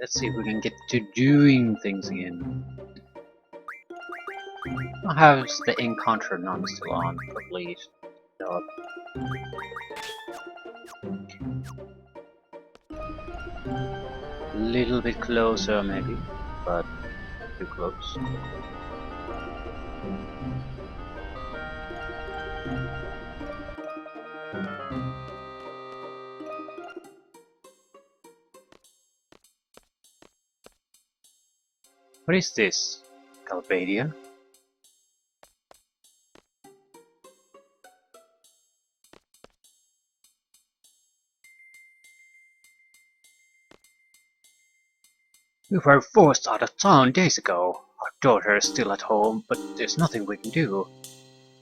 let's see if we can get to doing things again. How's the encounter non still on? Probably not. A little bit closer maybe, but too close. What is this? Galbadia? We were forced out of town days ago. Our daughter is still at home, but there's nothing we can do.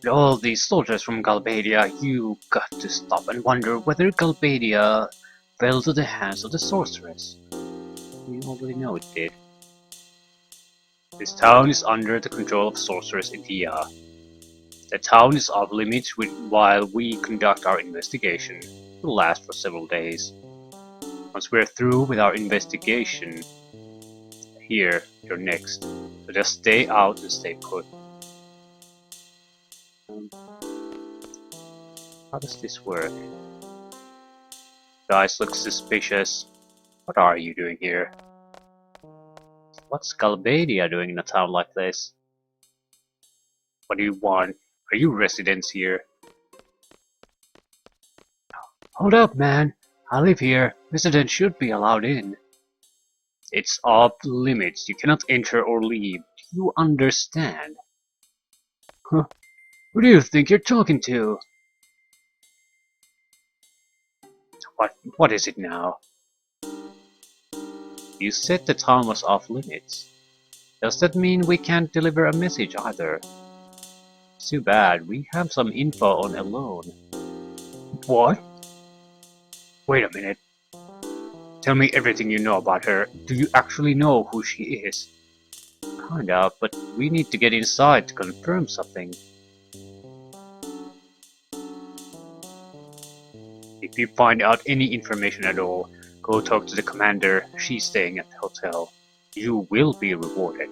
With all these soldiers from Galbadia, you got to stop and wonder whether Galbadia fell to the hands of the sorceress. You already know it did. This town is under the control of Sorceress Idia. The town is off limits while we conduct our investigation. It will last for several days. Once we're through with our investigation, you're next. So just stay out and stay put. How does this work? Guys look suspicious. What are you doing here? What's Galbadia doing in a town like this? What do you want? Are you residents here? Hold up, man. I live here. Residents should be allowed in. It's off limits. You cannot enter or leave. Do you understand? Huh? Who do you think you're talking to? What is it now? You said the town was off limits. Does that mean we can't deliver a message either? It's too bad. We have some info on Alone. What? Wait a minute. Tell me everything you know about her. Do you actually know who she is? Kinda, but we need to get inside to confirm something. If you find out any information at all, go talk to the commander. She's staying at the hotel. You will be rewarded.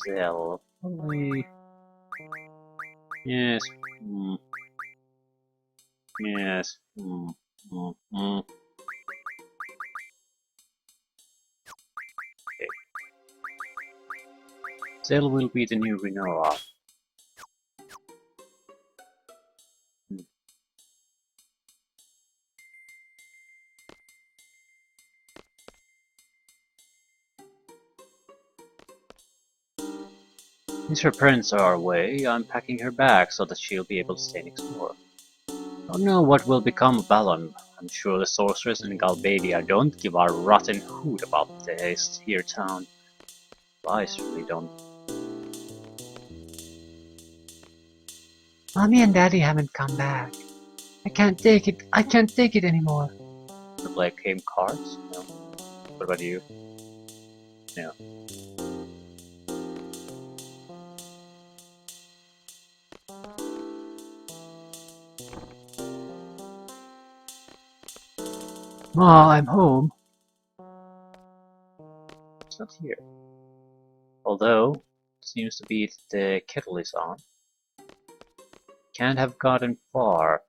Zell. Yes. Yes. Okay. Zell will be the new Rinoa. Since her parents are away, I'm packing her bag so that she'll be able to stay and explore. Don't know what will become of Balan. I'm sure the sorceress in Galbadia don't give a rotten hoot about this here town. I certainly don't. Mommy and Daddy haven't come back. I can't take it. I can't take it anymore. To play game cards? No. What about you? No. Ma, I'm home. It's not here. Although, it seems to be the kettle is on. Can't have gotten far.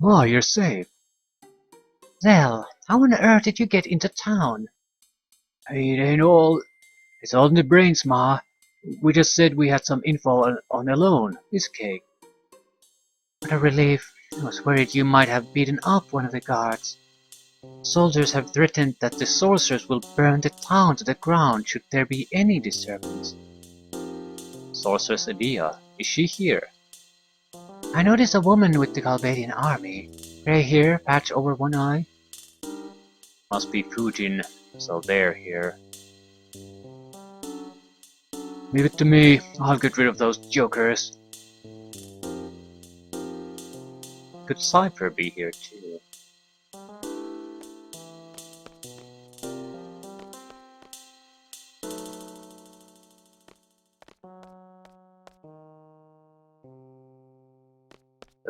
Oh, you're safe. Zell, how on earth did you get into town? It ain't all. It's all in the brains, Ma. We just said we had some info on Alone, this cake. What a relief. I was worried you might have beaten up one of the guards. Soldiers have threatened that the sorcerers will burn the town to the ground should there be any disturbance. Sorceress Adia, is she here? I noticed a woman with the Galbadian army. Grey hair, patch over one eye. Must be Fujin, so they're here. Leave it to me. I'll get rid of those jokers. Could Cypher be here too?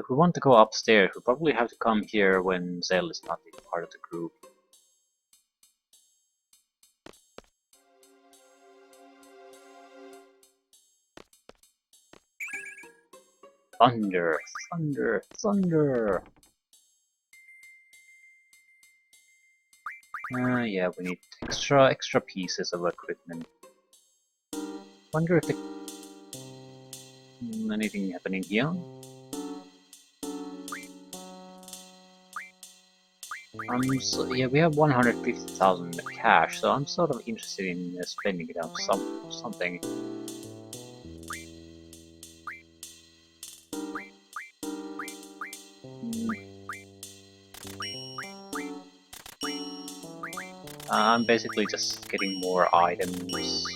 If we want to go upstairs, we probably have to come here when Zell is not part of the group. Thunder, thunder, thunder! Yeah, we need extra pieces of equipment. Wonder if anything happening here? Yeah, we have 150,000 cash, so I'm sort of interested in spending it on something. I'm basically just getting more items.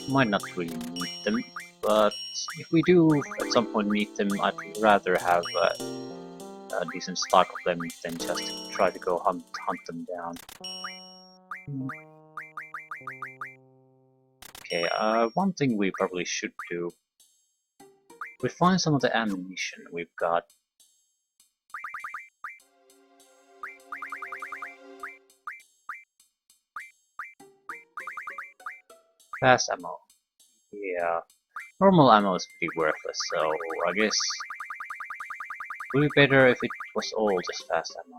Might not really need them, but if we do at some point need them, I'd rather have a decent stock of them than just try to go hunt them down. Okay, one thing we probably should do. We find some of the ammunition we've got. Fast ammo. Yeah, normal ammo is pretty worthless, so I guess it would be better if it was all just fast ammo.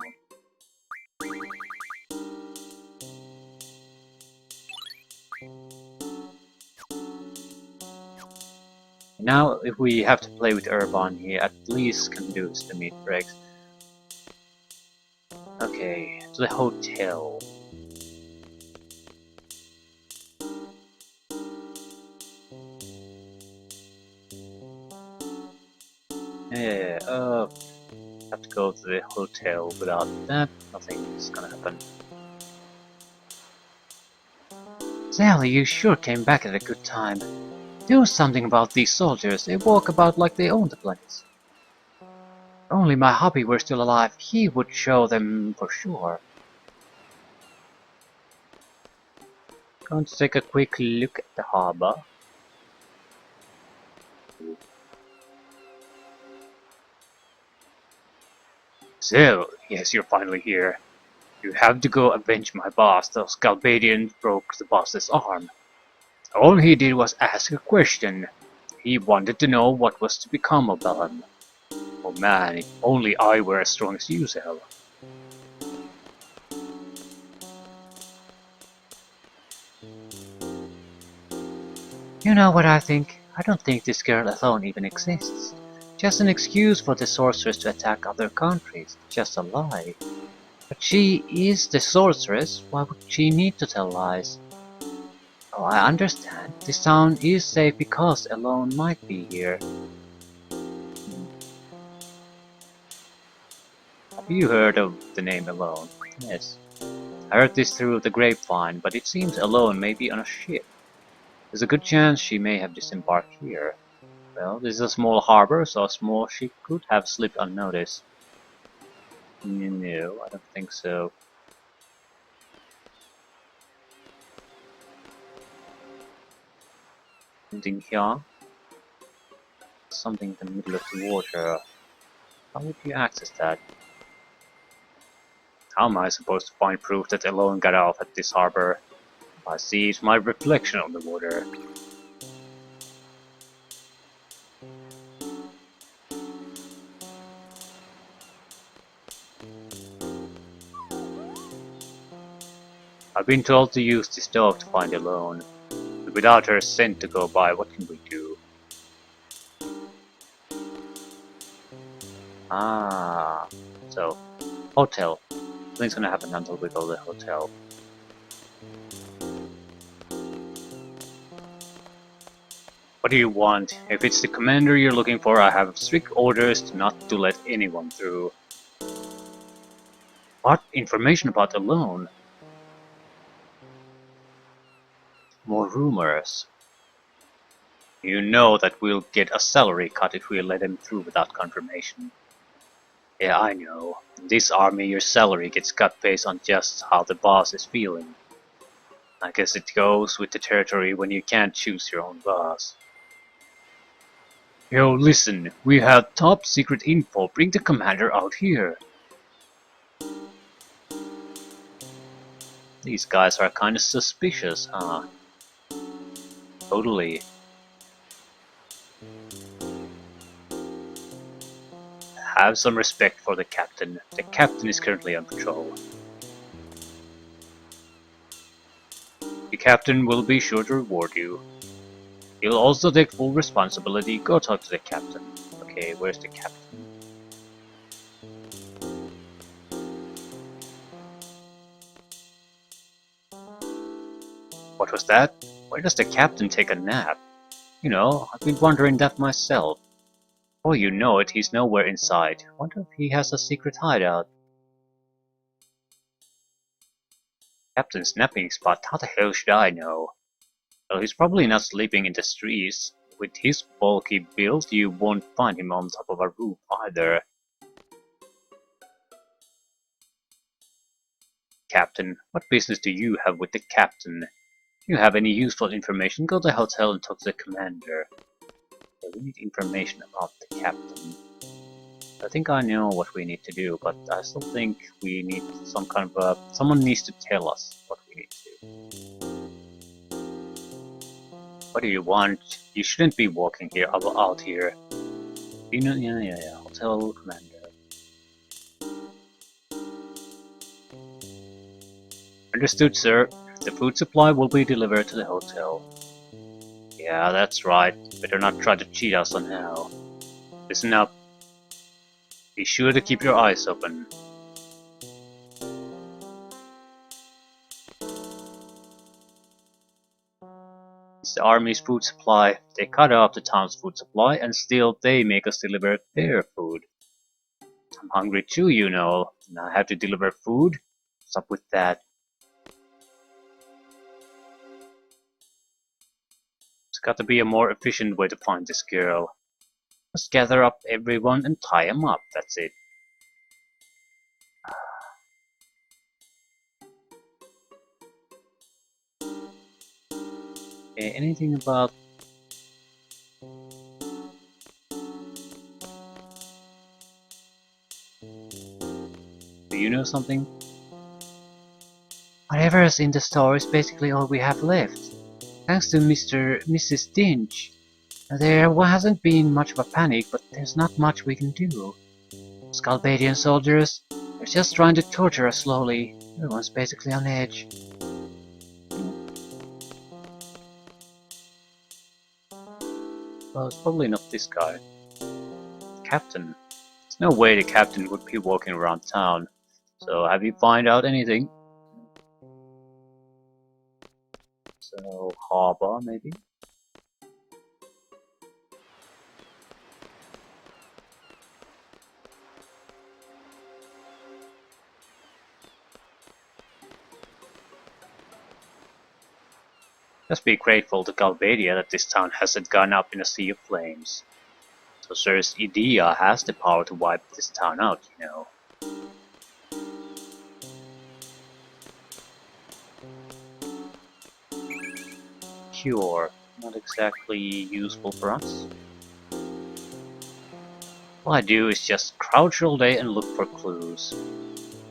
Now, if we have to play with Urban, he at least can do is the meat breaks. Okay, to the hotel. Yeah, have to go to the hotel. Without that, nothing's gonna happen. Sally, you sure came back at a good time. Do something about these soldiers. They walk about like they own the place. If only my hubby were still alive, he would show them for sure. Going to take a quick look at the harbor. So, yes, you're finally here. You have to go avenge my boss. Those Galbadians broke the boss's arm. All he did was ask a question. He wanted to know what was to become of Belen. Oh man, if only I were as strong as you, Zell. You know what I think? I don't think this girl alone even exists. Just an excuse for the sorceress to attack other countries. Just a lie. But she is the sorceress. Why would she need to tell lies? Oh, I understand. This town is safe because Alone might be here. Have you heard of the name Alone? Yes. I heard this through the grapevine, but it seems Alone may be on a ship. There's a good chance she may have disembarked here. Well, this is a small harbor, so a small ship could have slipped unnoticed. No, I don't think so. Something here? Something in the middle of the water. How would you access that? How am I supposed to find proof that Alone got off at this harbor? I see it's my reflection on the water. I've been told to use this dog to find Alone. But without her scent to go by, what can we do? Ah, so, hotel. Nothing's gonna happen until we go to the hotel. What do you want? If it's the commander you're looking for, I have strict orders not to let anyone through. What? Information about Alone? More rumors. You know that we'll get a salary cut if we let him through without confirmation. Yeah, I know. In this army your salary gets cut based on just how the boss is feeling. I guess it goes with the territory when you can't choose your own boss. Yo, listen, we have top secret info. Bring the commander out here. These guys are kinda suspicious, huh? Totally. Have some respect for the captain. The captain is currently on patrol. The captain will be sure to reward you. He'll also take full responsibility. Go talk to the captain. Okay, where's the captain? What was that? Where does the captain take a nap? You know, I've been wondering that myself. Oh, you know it, he's nowhere inside. Wonder if he has a secret hideout. Captain's napping spot, how the hell should I know? Well, he's probably not sleeping in the streets. With his bulky build, you won't find him on top of a roof either. Captain, what business do you have with the captain? If you have any useful information, go to the hotel and talk to the commander. Okay, we need information about the captain. I think I know what we need to do, but I still think we need some kind of a... Someone needs to tell us what we need to do. What do you want? You shouldn't be walking here out here. You know, yeah. Hotel commander. Understood, sir. The food supply will be delivered to the hotel. Yeah, that's right. Better not try to cheat us on now. Listen up. Be sure to keep your eyes open. It's the army's food supply. They cut off the town's food supply and still they make us deliver their food. I'm hungry too, you know, and I have to deliver food. What's up with that? There's got to be a more efficient way to find this girl. Just gather up everyone and tie them up, that's it. Okay, anything about... Do you know something? Whatever's in the store is basically all we have left. Thanks to Mrs. Dinch. There hasn't been much of a panic, but there's not much we can do. Scalbadian soldiers, they're just trying to torture us slowly. Everyone's basically on edge. Well, it's probably not this guy. Captain. There's no way the captain would be walking around town. So have you find out anything? So, harbor maybe? Just be grateful to Galbadia that this town hasn't gone up in a sea of flames. So Sirs Idea has the power to wipe this town out, you know. Cure. Not exactly useful for us. All I do is just crouch all day and look for clues.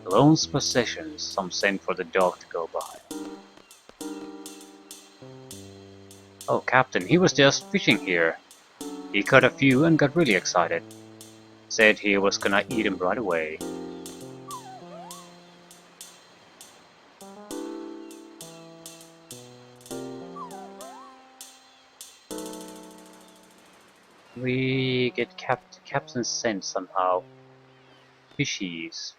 Alone's possessions, some scent for the dog to go by. Oh, Captain, he was just fishing here. He caught a few and got really excited. Said he was gonna eat him right away. We get Captain's scent somehow. Fishies.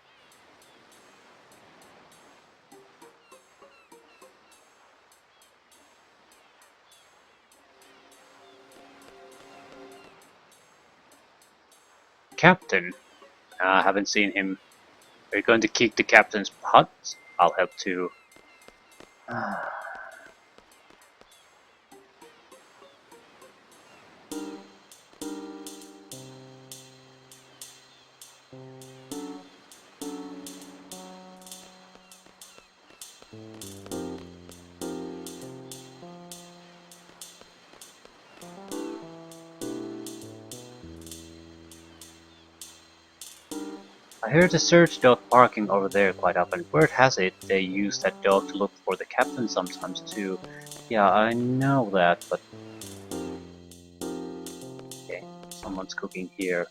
Captain? I haven't seen him. Are you going to kick the captain's butt? I'll help too. I heard the search dog barking over there quite often. Word has it they use that dog to look for the captain sometimes too. Yeah, I know that, but... Okay, someone's cooking here.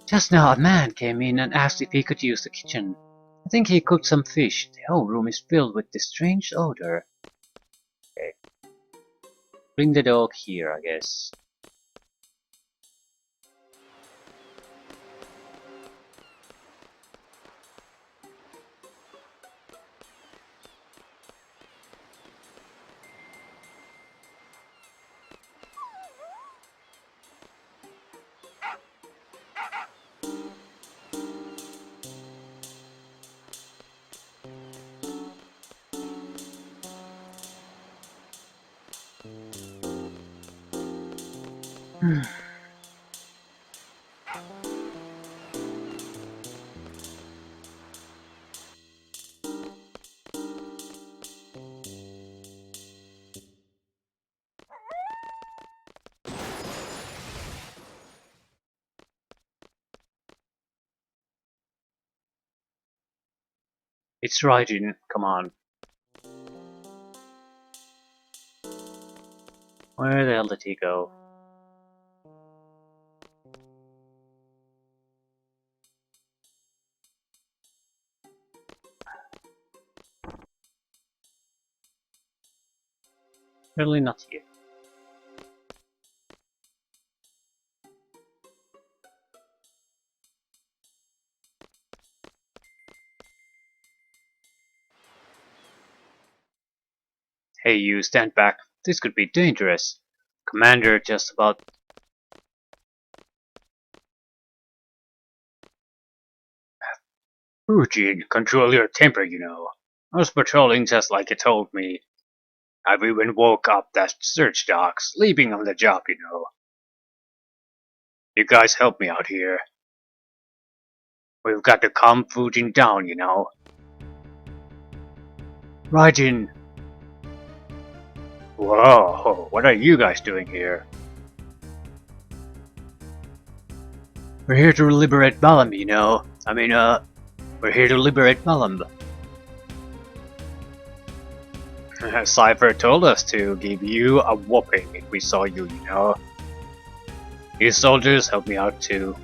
Just now a man came in and asked if he could use the kitchen. I think he cooked some fish. The whole room is filled with this strange odor. Okay. Bring the dog here, I guess. It's Raijin, come on. Where the hell did he go? Really not here. Hey you, stand back. This could be dangerous. Commander just about... Eugene, control your temper, you know. I was patrolling just like you told me. I've even woke up that search dog, sleeping on the job, you know. You guys help me out here. We've got to calm Fujin down, you know. Raijin! Whoa, what are you guys doing here? We're here to liberate Balam, you know. We're here to liberate Balam. Cypher told us to give you a whooping if we saw you, you know. These soldiers help me out too.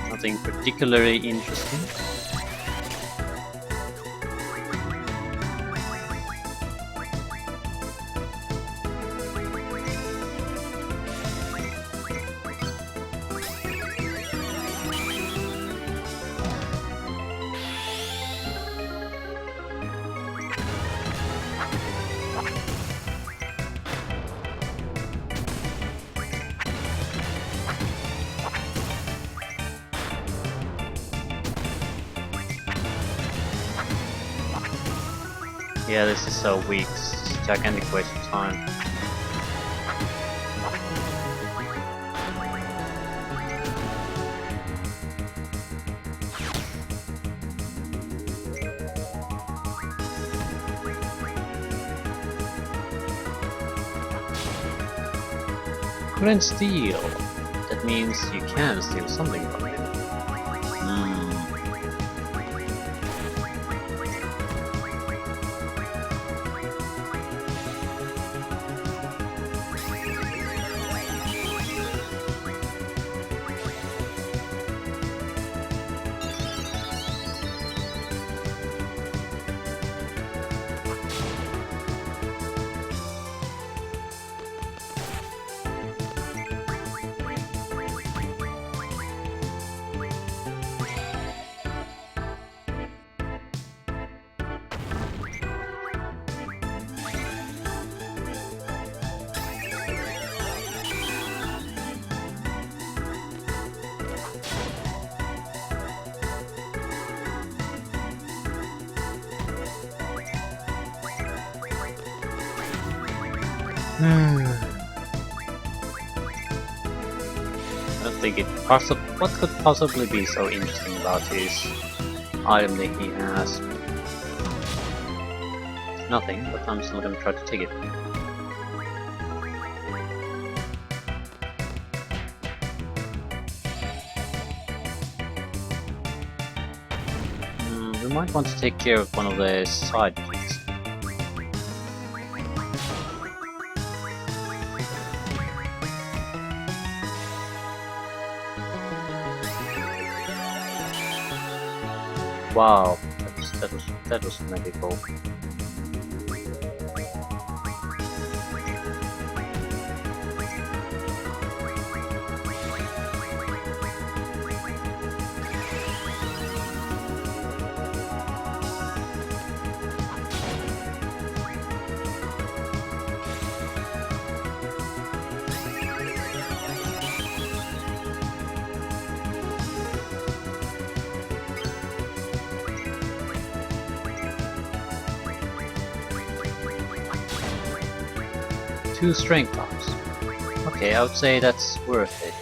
Nothing particularly interesting. Yeah, this is so weak. It's a gigantic waste of time. Couldn't steal. That means you can steal something from it. I don't think what could possibly be so interesting about his item that he has? Nothing, but I'm still gonna try to take it. We might want to take care of one of the side keys. Wow, that was magical. Two strength ups. Okay, I would say that's worth it.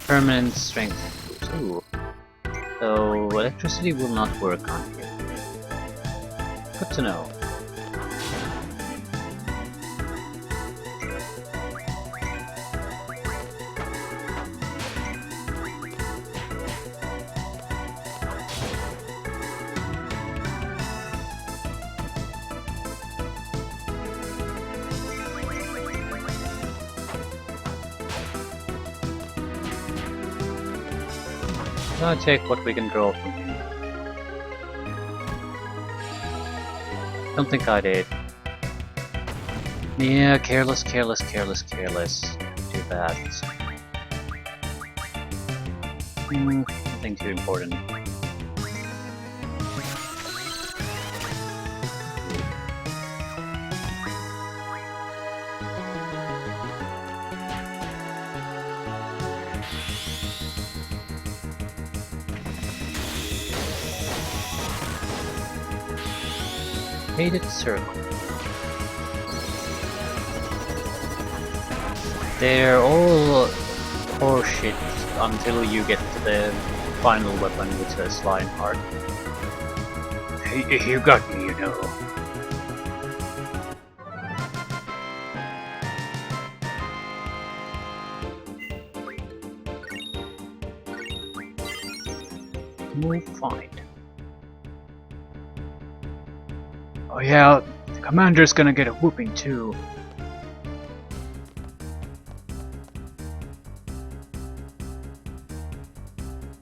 Permanent strength boost. Ooh. So electricity will not work on here. Good to know. Now check what we can draw from him. Don't think I did. Yeah, careless. Too bad. Nothing too important. Hated circle. They're all horseshit until you get to the final weapon, which is Lionheart. You got me, you know. Move find. Oh yeah, the commander's gonna get a whooping too.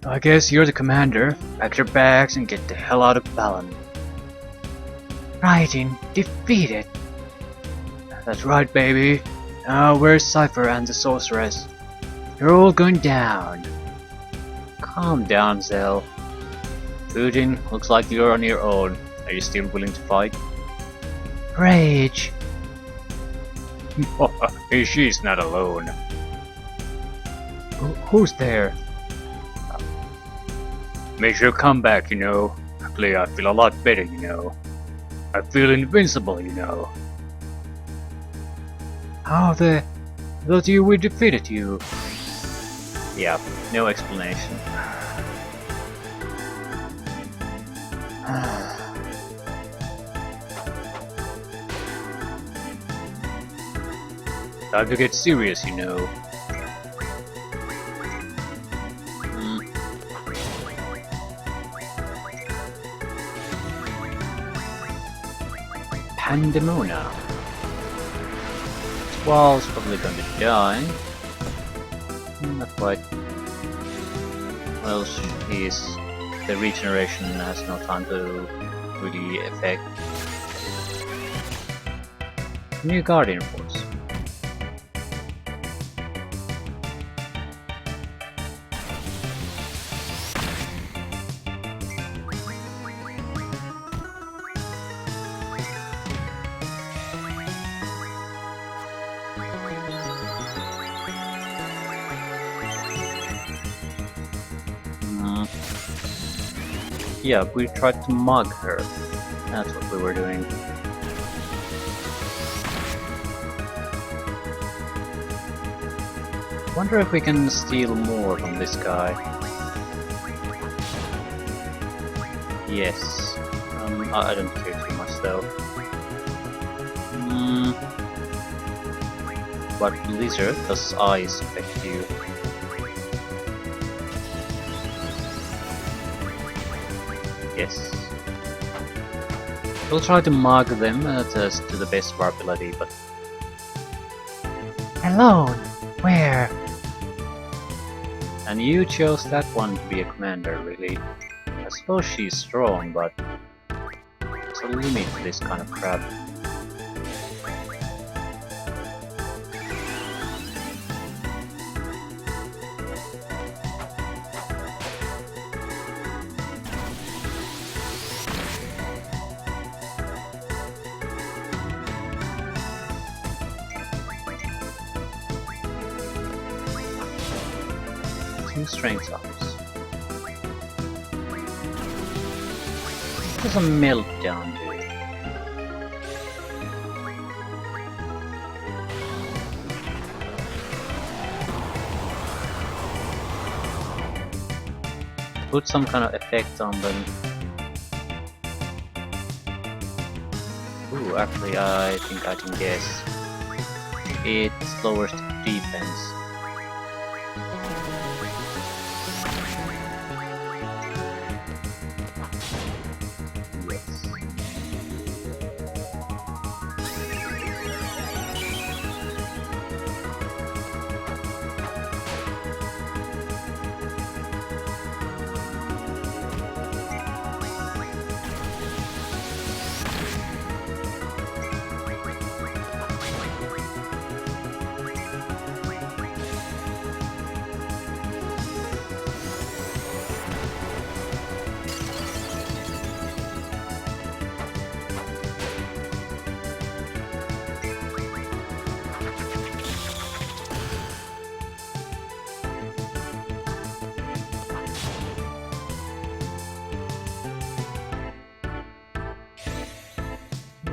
I guess you're the commander. Pack your bags and get the hell out of Balan. Raiden, defeated. That's right, baby. Now where's Cypher and the sorceress? You're all going down. Calm down, Zell. Fujin, looks like you're on your own. Are you still willing to fight? Rage! She's not alone. Who's there? Make your comeback, you know. Actually, I feel a lot better, you know. I feel invincible, you know. How the... thought we defeated you. Yeah, no explanation. Time to get serious, you know. Pandemona. Wall's probably going to die. Not quite. Well, the regeneration has no time to really affect. New Guardian Force. Yeah, we tried to mug her. That's what we were doing. Wonder if we can steal more from this guy. Yes. I don't care too much though. But Blizzard, does ice affect you? Yes. We'll try to mug them to the best of our ability, but... Alone? Where? And you chose that one to be a commander, really. I suppose she's strong, but... there's a limit to this kind of crap. Strength ups. There's a meltdown, dude. Put some kind of effect on them. Ooh, actually I think I can guess. It lowers the defense.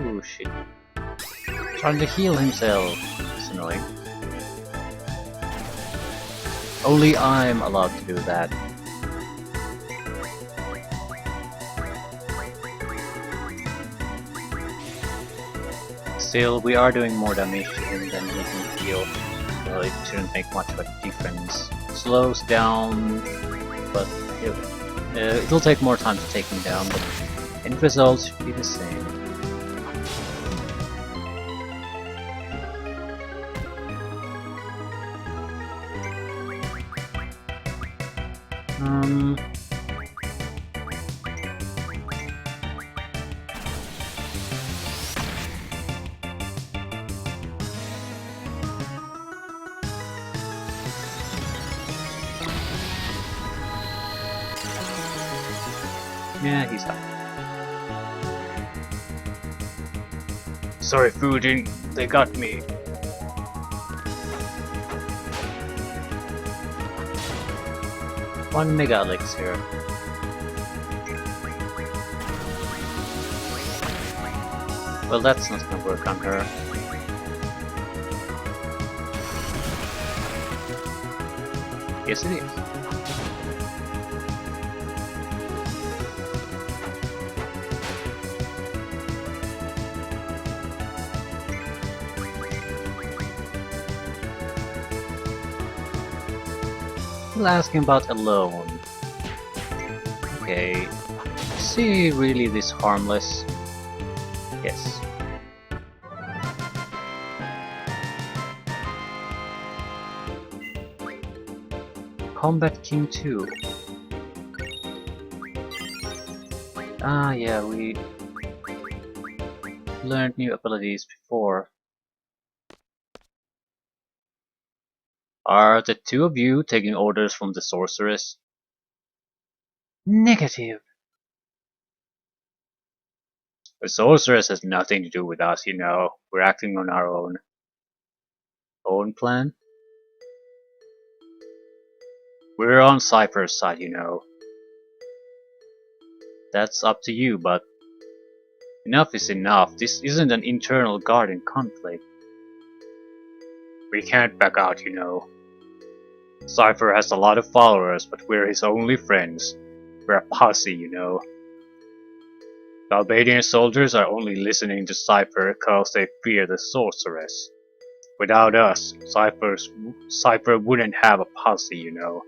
Oh shit. Trying to heal himself. It's annoying. Only I'm allowed to do that. Still, we are doing more damage to him than he can heal. So it shouldn't make much of a difference. Slows down, but it'll take more time to take him down, but end result should be the same. Yeah, he's up. Sorry, Fujin, they got me. One Mega Elixir. Well, that's not gonna work on her. Yes, it is. Still asking about alone. Okay. Is he really this harmless? Yes. Combat King 2. Ah, yeah, we learned new abilities before. Are the two of you taking orders from the sorceress? Negative. The sorceress has nothing to do with us, you know. We're acting on our own plan. We're on Cypher's side, you know. That's up to you, but enough is enough. This isn't an internal garden conflict. We can't back out, you know. Cypher has a lot of followers, but we're his only friends. We're a posse, you know. The Albanian soldiers are only listening to Cypher because they fear the sorceress. Without us, Cypher wouldn't have a posse, you know.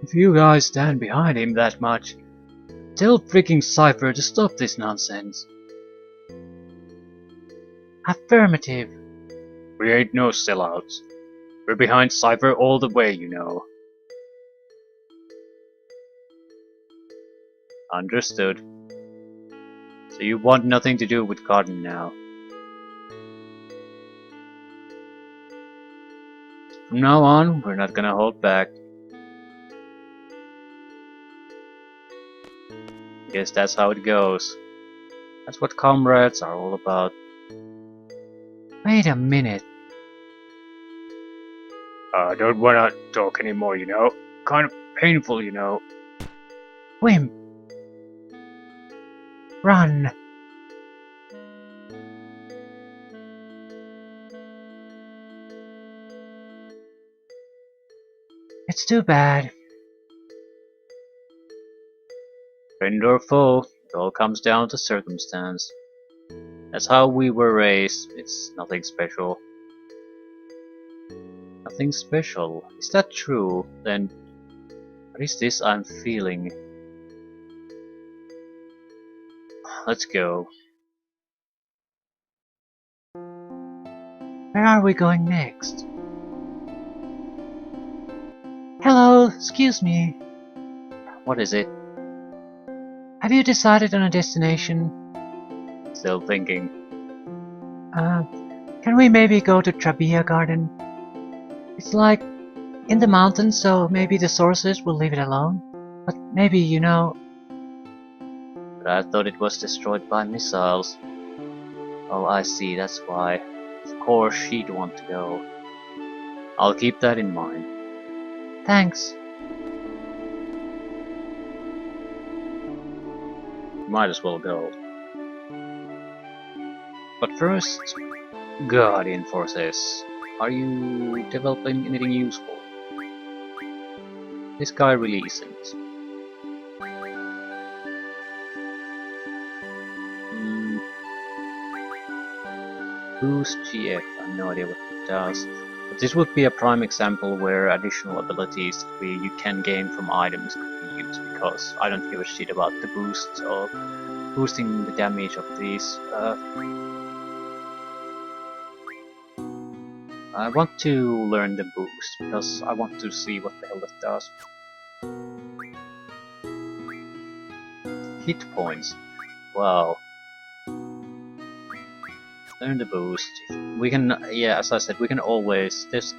If you guys stand behind him that much, tell freaking Cypher to stop this nonsense. Affirmative. We ain't no sellouts. We're behind Cypher all the way, you know. Understood. So you want nothing to do with Garden now. From now on, we're not gonna hold back. Guess that's how it goes. That's what comrades are all about. Wait a minute. I don't wanna talk anymore, you know. Kind of painful, you know. Wimp. Run. It's too bad. Friend or foe, it all comes down to circumstance. That's how we were raised. It's nothing special. Nothing special. Is that true? Then what is this I'm feeling? Let's go. Where are we going next? Hello, excuse me. What is it? Have you decided on a destination? Still thinking. Can we maybe go to Trabia Garden? It's like in the mountains, so maybe the sorcerers will leave it alone. But maybe, you know... But I thought it was destroyed by missiles. Oh, I see, that's why. Of course she'd want to go. I'll keep that in mind. Thanks. Might as well go. But first, Guardian Forces. Are you developing anything useful? This guy really isn't. Boost GF, I have no idea what it does. But this would be a prime example where additional abilities you can gain from items could be used, because I don't give a shit about the boosts or boosting the damage of these. I want to learn the boost, because I want to see what the hell that does. Hit points. Wow. Learn the boost. We can, yeah, as I said, we can always, there's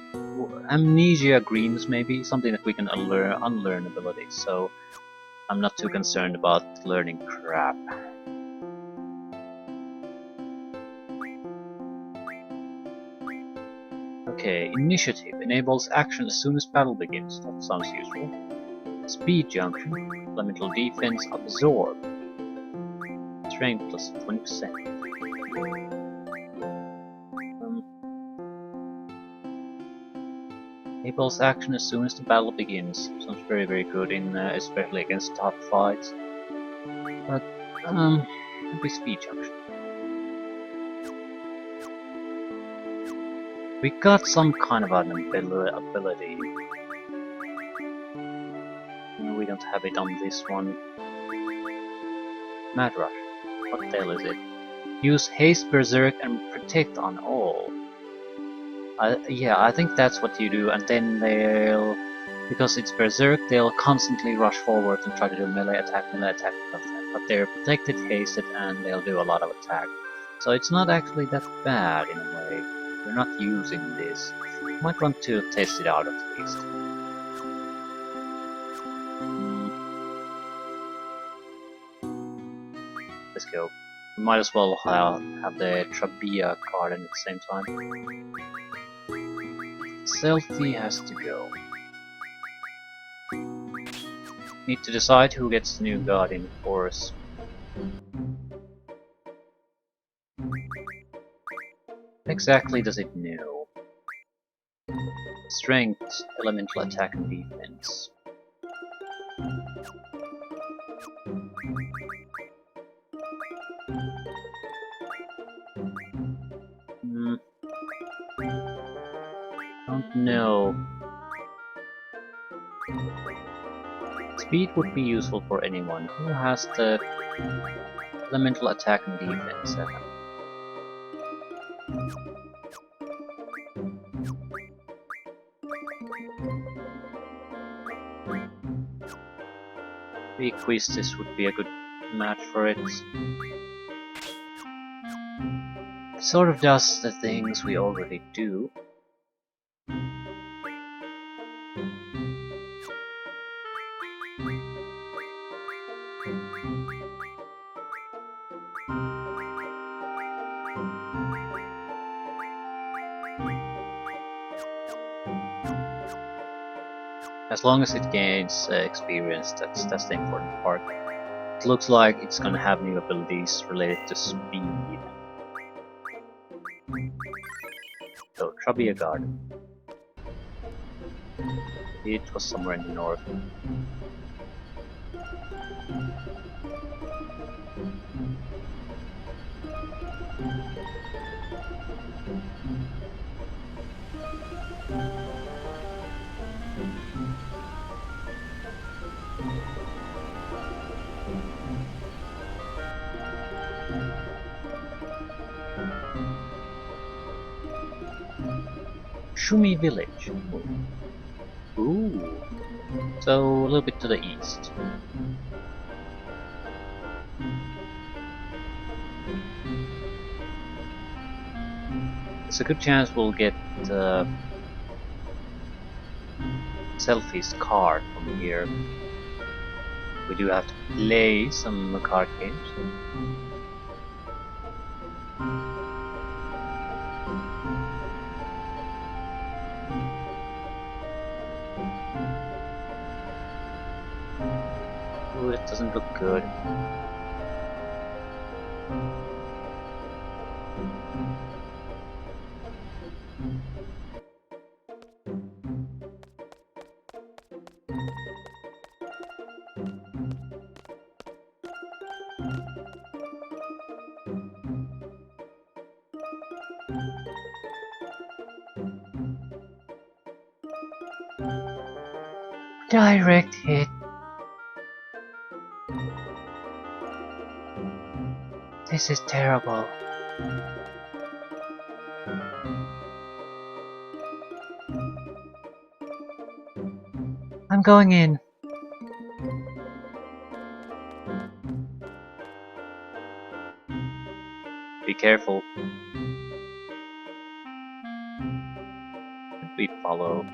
amnesia greens maybe, something that we can unlearn abilities, so I'm not too concerned about learning crap. Okay, initiative enables action as soon as battle begins. That sounds useful. Speed junction, elemental defense, absorb. Strength plus 20%. Enables action as soon as the battle begins. Sounds very, very good in especially against tough fights. But maybe speed junction. We got some kind of an ability. No, we don't have it on this one. Mad Rush. What the hell is it? Use Haste Berserk and Protect on all. Yeah, I think that's what you do, and then they'll... Because it's Berserk, they'll constantly rush forward and try to do melee attack, but they're protected, hasted, and they'll do a lot of attack. So it's not actually that bad in a way. We're not using this. You might want to test it out at least. Let's go. We might as well have the Trabia card at the same time. Stealthy has to go. Need to decide who gets the new Guardian Force. What exactly does it know? Strength, elemental attack and defense. Don't know. Speed would be useful for anyone who has the elemental attack and defense. The Equistis would be a good match for it. It sort of does the things we already do. As long as it gains experience, that's the important part. It looks like it's gonna have new abilities related to speed. So, Trabia Garden. It was somewhere in the north. Shumi Village. Ooh. So, a little bit to the east. It's a good chance we'll get Selfie's card from here. We do have to play some card games. Ooh, it doesn't look good. Direct hit. This is terrible. I'm going in. Be careful. We follow.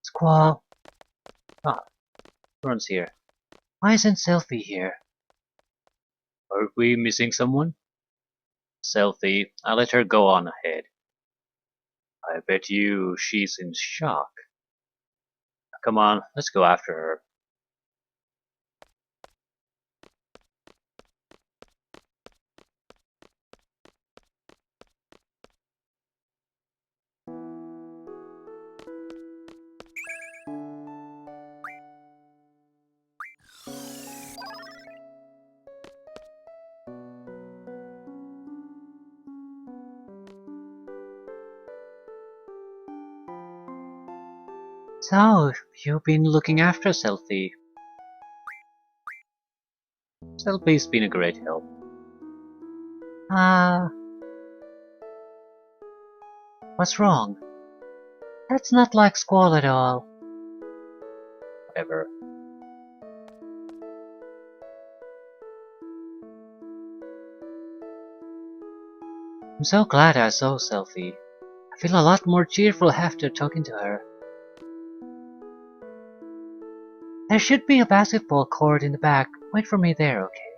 Squall. Ah, everyone's here. Why isn't Selfie here? Are we missing someone? Selfie, I'll let her go on ahead. I bet you she's in shock. Come on, let's go after her. So, you've been looking after Selfie. Selfie's been a great help. What's wrong? That's not like Squall at all. Whatever. I'm so glad I saw Selfie. I feel a lot more cheerful after talking to her. There should be a basketball court in the back. Wait for me there, okay?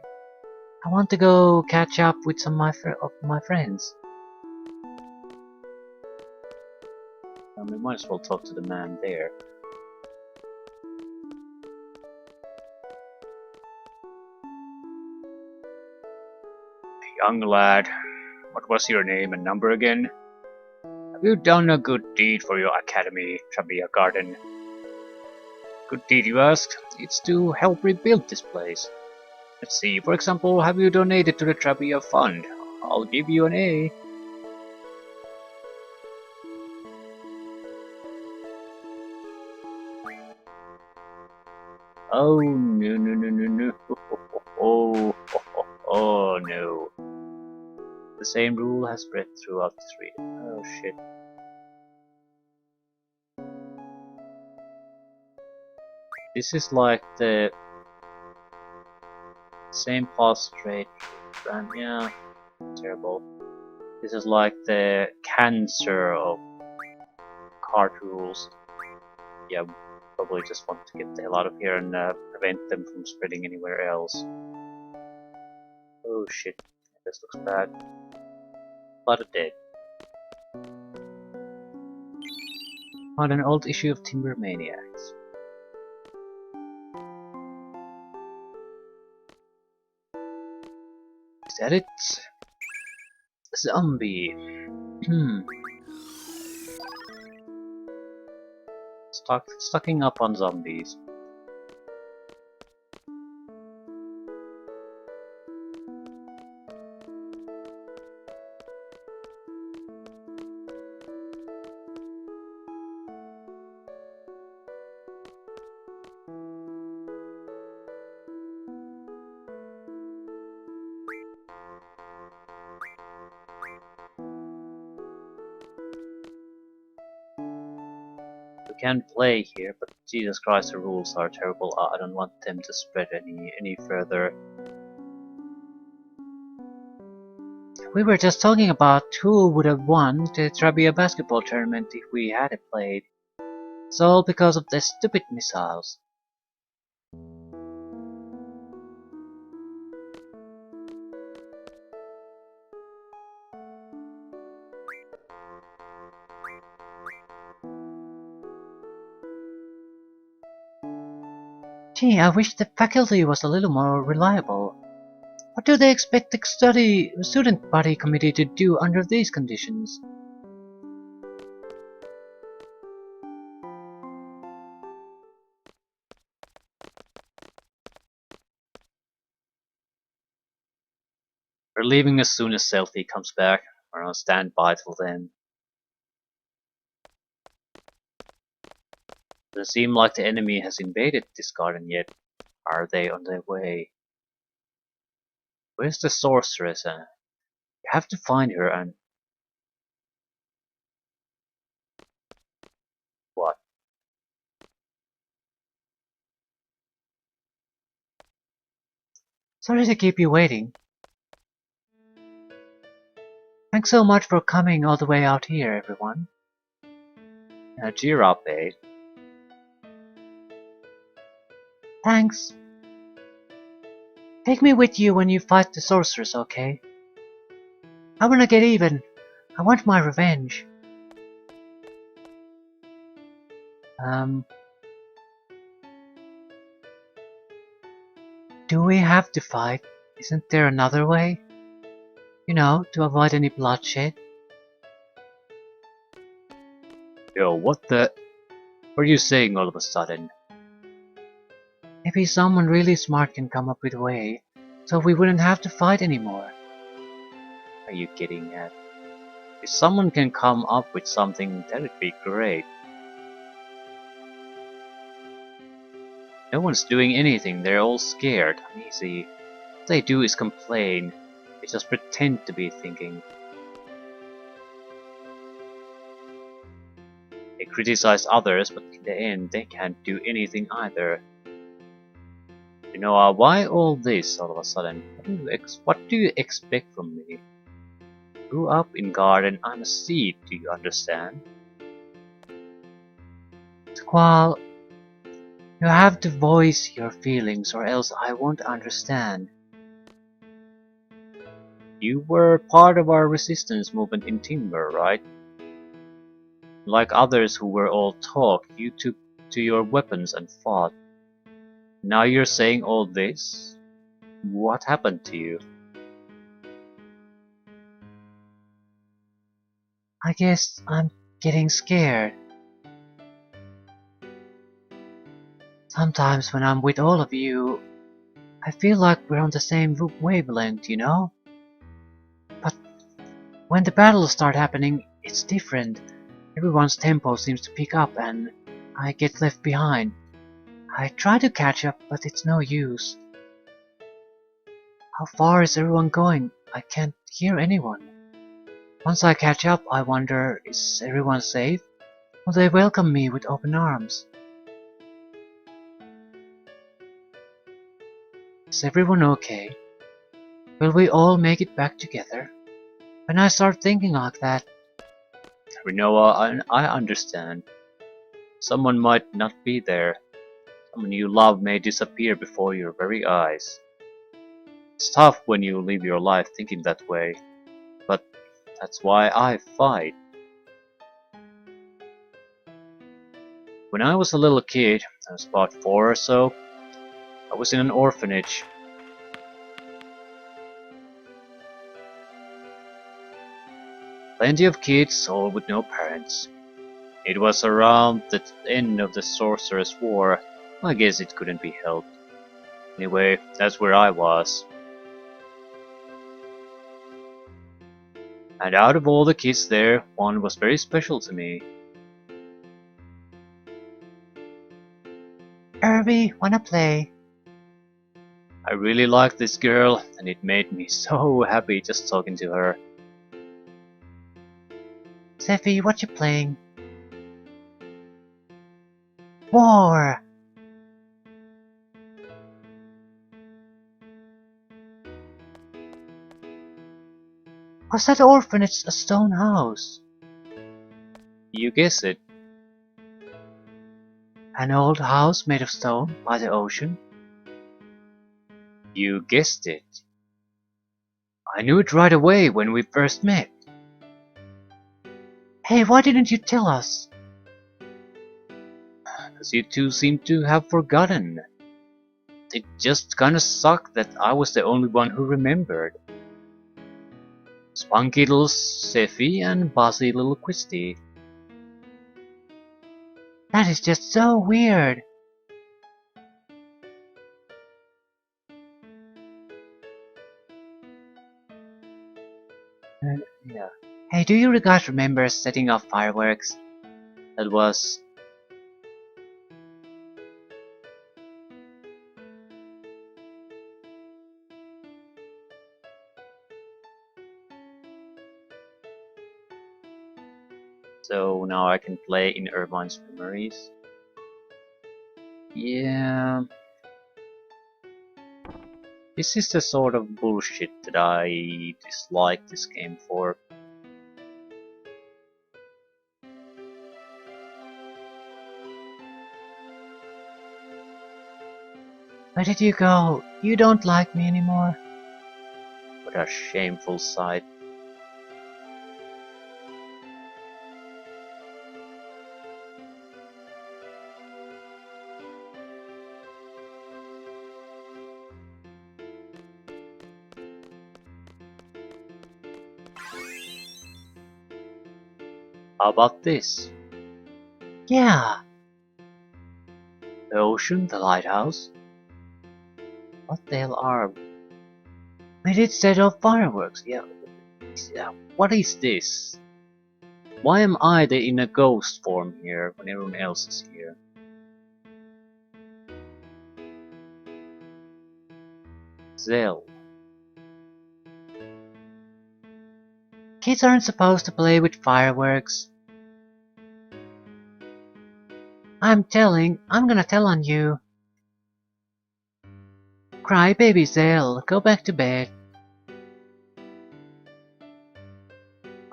I want to go catch up with some of my friends. We might as well talk to the man there. Young lad, what was your name and number again? Have you done a good deed for your academy, Trabia Garden? Good deed, you ask? It's to help rebuild this place. Let's see, for example, have you donated to the Trabia Fund? I'll give you an A. Oh, no, no, no, no, no. Oh, no. The same rule has spread throughout this region. Oh, shit. This is like the same path straight, and yeah, terrible. This is like the cancer of card rules. Yeah, probably just want to get the hell out of here and prevent them from spreading anywhere else. Oh shit, this looks bad. A lot of dead. Found an old issue of Timber Maniacs. Is that it? Zombie. Stocking up on zombies. We can play here, but Jesus Christ, the rules are terrible. I don't want them to spread any further. We were just talking about who would have won the Trabia basketball tournament if we had it played. It's all because of the stupid missiles. Gee, I wish the faculty was a little more reliable. What do they expect the student body committee to do under these conditions? We're leaving as soon as Selfie comes back. We're on standby till then. Doesn't seem like the enemy has invaded this garden yet. Are they on their way? Where's the sorceress? You have to find her and... What? Sorry to keep you waiting. Thanks so much for coming all the way out here, everyone. Cheer up, eh? Thanks. Take me with you when you fight the sorceress, okay? I wanna get even. I want my revenge. Do we have to fight? Isn't there another way? You know, to avoid any bloodshed? Yo, what the... What are you saying all of a sudden? Maybe someone really smart can come up with a way, so we wouldn't have to fight anymore. Are you getting at? If someone can come up with something, that'd be great. No one's doing anything, they're all scared, uneasy. What they do is complain. They just pretend to be thinking. They criticize others, but in the end, they can't do anything either. You know, why all this all of a sudden? What do you expect from me? Grew up in garden, I'm a seed, do you understand? Squall. You have to voice your feelings or else I won't understand. You were part of our resistance movement in Timber, right? Like others who were all talk, you took to your weapons and fought. Now you're saying all this? What happened to you? I guess I'm getting scared. Sometimes when I'm with all of you, I feel like we're on the same wavelength, you know? But when the battles start happening, it's different. Everyone's tempo seems to pick up and I get left behind. I try to catch up, but it's no use. How far is everyone going? I can't hear anyone. Once I catch up, I wonder, is everyone safe? Will they welcome me with open arms? Is everyone okay? Will we all make it back together? When I start thinking like that, Rinoa, I understand. Someone might not be there. Someone you love may disappear before your very eyes. It's tough when you live your life thinking that way, but that's why I fight. When I was a little kid, I was about 4 or so, I was in an orphanage. Plenty of kids, all with no parents. It was around the end of the Sorcerer's War. I guess it couldn't be helped. Anyway, that's where I was. And out of all the kids there, one was very special to me. Irby, wanna play? I really liked this girl, and it made me so happy just talking to her. Seffi, what you playing? War! Was that orphanage a stone house? You guess it. An old house made of stone by the ocean? You guessed it. I knew it right away when we first met. Hey, why didn't you tell us? Because you two seem to have forgotten. It just kinda sucked that I was the only one who remembered. Spunky little Seffi and bossy little Christy. That is just so weird. Yeah. Hey, do you guys remember setting off fireworks? That was... So now I can play in Irvine's memories. Yeah... This is the sort of bullshit that I dislike this game for. Where did you go? You don't like me anymore? What a shameful sight. How about this? Yeah. The ocean, the lighthouse. What the hell are... We did set off fireworks, yeah. What is this? Why am I in a ghost form here when everyone else is here? Zell. Kids aren't supposed to play with fireworks. I'm gonna tell on you. Cry baby Zell, go back to bed.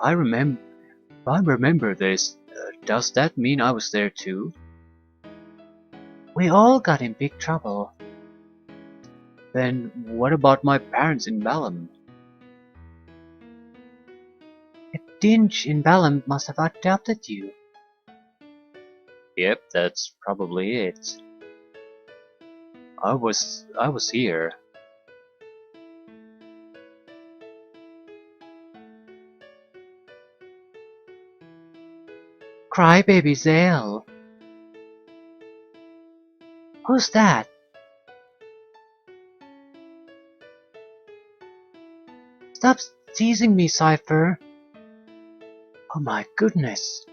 I remember this. Does that mean I was there too? We all got in big trouble. Then what about my parents in Balam? A dinge in Balam must have adopted you. Yep, that's probably it. I was here. Crybaby Zale. Who's that? Stop teasing me, Cypher. Oh my goodness.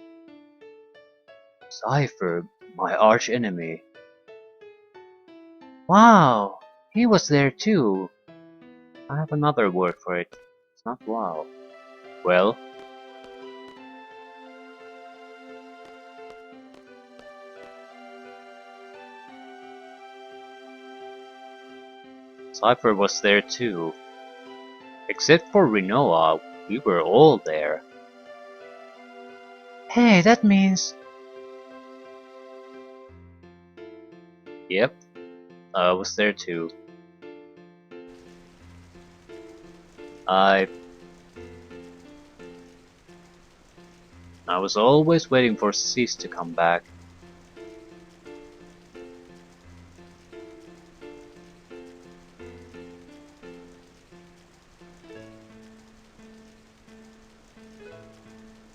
Cypher, my arch enemy. Wow, he was there too. I have another word for it. It's not wow. Well, Cypher was there too. Except for Rinoa, we were all there. Hey, that means... Yep, I was there too. I was always waiting for Sis to come back.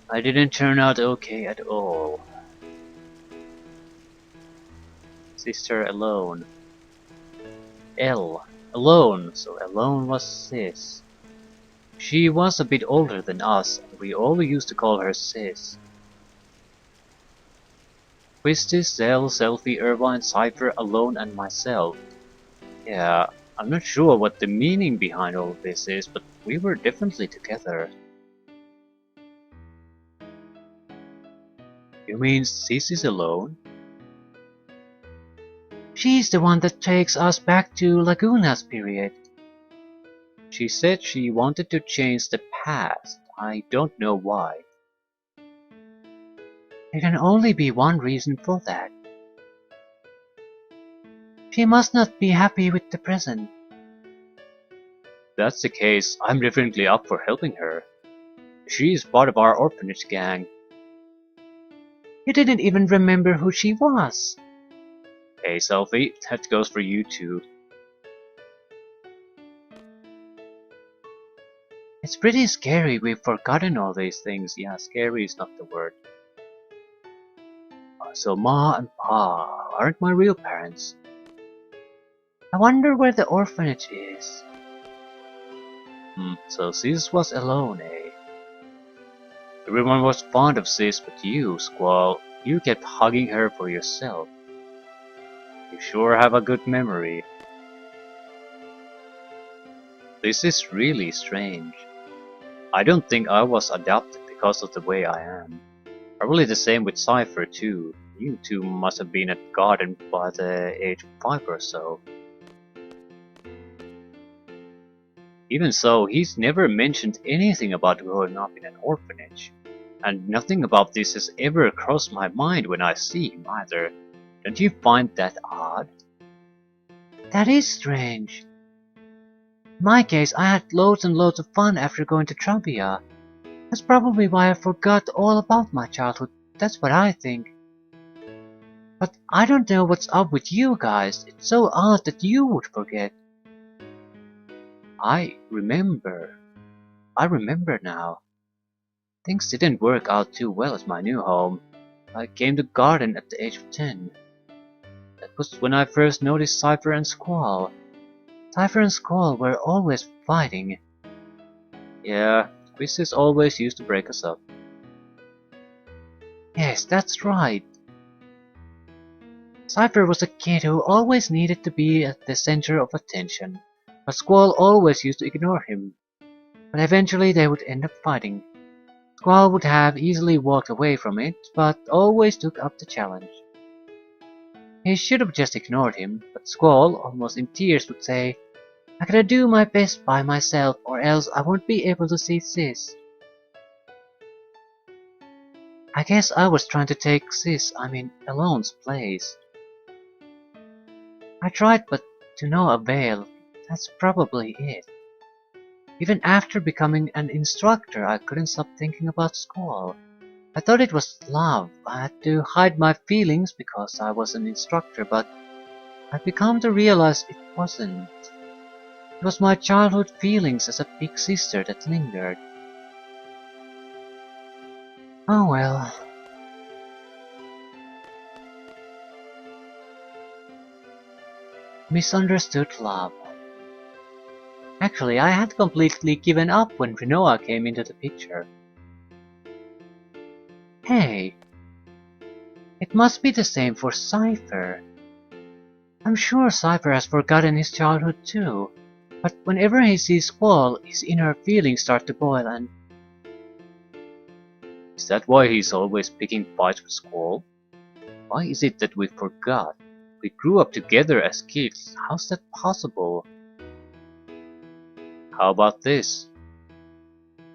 I didn't turn out okay at all. Sister alone. Alone, so alone was Sis. She was a bit older than us, and we all used to call her Sis. Quistis, Zell, Selfie, Irvine, Cypher, Alone, and myself. Yeah, I'm not sure what the meaning behind all this is, but we were definitely together. You mean Sis is alone? She's the one that takes us back to Laguna's period. She said she wanted to change the past. I don't know why. There can only be one reason for that. She must not be happy with the present. If that's the case, I'm definitely up for helping her. She is part of our orphanage gang. You didn't even remember who she was. Hey Selfie, that goes for you too. It's pretty scary we've forgotten all these things. Yeah, scary is not the word. So Ma and Pa aren't my real parents. I wonder where the orphanage is. So Sis was alone, eh? Everyone was fond of Sis but you, Squall. You kept hugging her for yourself. You sure have a good memory. This is really strange. I don't think I was adopted because of the way I am. Probably the same with Cypher too. You two must have been at Garden by the age of 5 or so. Even so, he's never mentioned anything about growing up in an orphanage. And nothing about this has ever crossed my mind when I see him either. Don't you find that odd? That is strange. In my case, I had loads and loads of fun after going to Trabia. That's probably why I forgot all about my childhood. That's what I think. But I don't know what's up with you guys. It's so odd that you would forget. I remember. I remember now. Things didn't work out too well at my new home. I came to Garden at the age of 10. That was when I first noticed Cypher and Squall. Cypher and Squall were always fighting. Yeah, quizzes always used to break us up. Yes, that's right. Cypher was a kid who always needed to be at the center of attention, but Squall always used to ignore him. But eventually they would end up fighting. Squall would have easily walked away from it, but always took up the challenge. He should have just ignored him, but Squall, almost in tears, would say, I gotta do my best by myself or else I won't be able to see Sis. I guess I was trying to take Alone's place. I tried, but to no avail. That's probably it. Even after becoming an instructor, I couldn't stop thinking about school. I thought it was love. I had to hide my feelings because I was an instructor, but I've become to realize it wasn't. It was my childhood feelings as a big sister that lingered. Oh well. Misunderstood love. Actually, I had completely given up when Rinoa came into the picture. Hey, it must be the same for Cypher. I'm sure Cypher has forgotten his childhood too, but whenever he sees Squall, his inner feelings start to boil and... Is that why he's always picking fights with Squall? Why is it that we forgot? We grew up together as kids, how's that possible? How about this?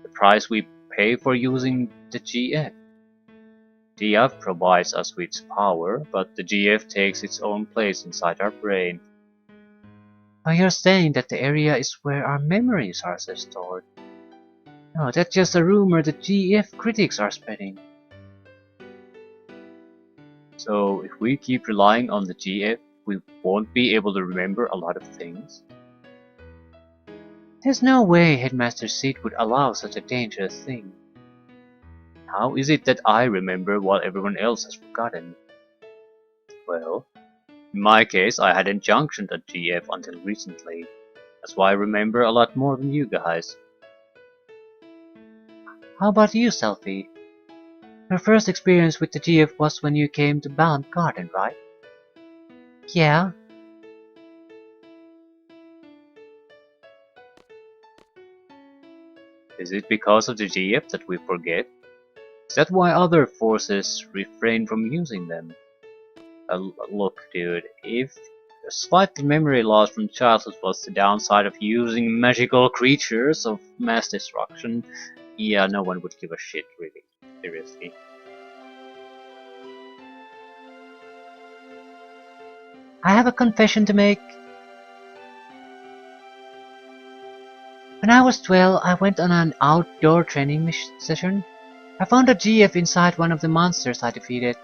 The price we pay for using the GF. GF provides us with power, but the GF takes its own place inside our brain. Oh, you're saying that the area is where our memories are stored? No, that's just a rumor the GF critics are spreading. So, if we keep relying on the GF, we won't be able to remember a lot of things? There's no way Headmaster Seed would allow such a dangerous thing. How is it that I remember while everyone else has forgotten? Well, in my case, I hadn't junctioned a GF until recently. That's why I remember a lot more than you guys. How about you, Selfie? Your first experience with the GF was when you came to Bound Garden, right? Yeah. Is it because of the GF that we forget? Is that why other forces refrain from using them? Look, dude, if a slight memory loss from childhood was the downside of using magical creatures of mass destruction, yeah, no one would give a shit, really. Seriously. I have a confession to make. When I was 12, I went on an outdoor training session. I found a GF inside one of the monsters I defeated.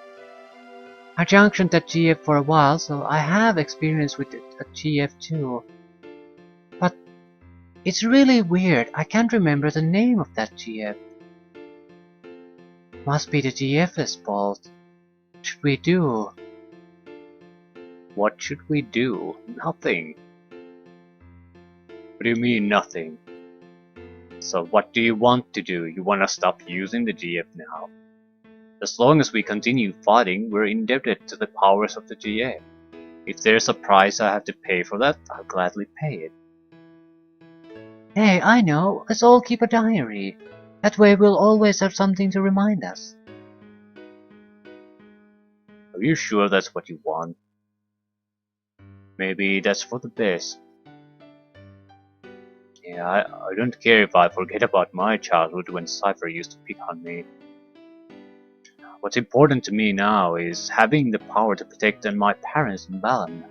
I junctioned that GF for a while, so I have experience with a GF too. But it's really weird, I can't remember the name of that GF. Must be the GF's fault. What should we do? What should we do? Nothing. What do you mean, nothing? So what do you want to do? You wanna stop using the GF now? As long as we continue fighting, we're indebted to the powers of the GF. If there's a price I have to pay for that, I'll gladly pay it. Hey, I know. Let's all keep a diary. That way we'll always have something to remind us. Are you sure that's what you want? Maybe that's for the best. Yeah, I don't care if I forget about my childhood when Cypher used to pick on me. What's important to me now is having the power to protect my parents in Balamb.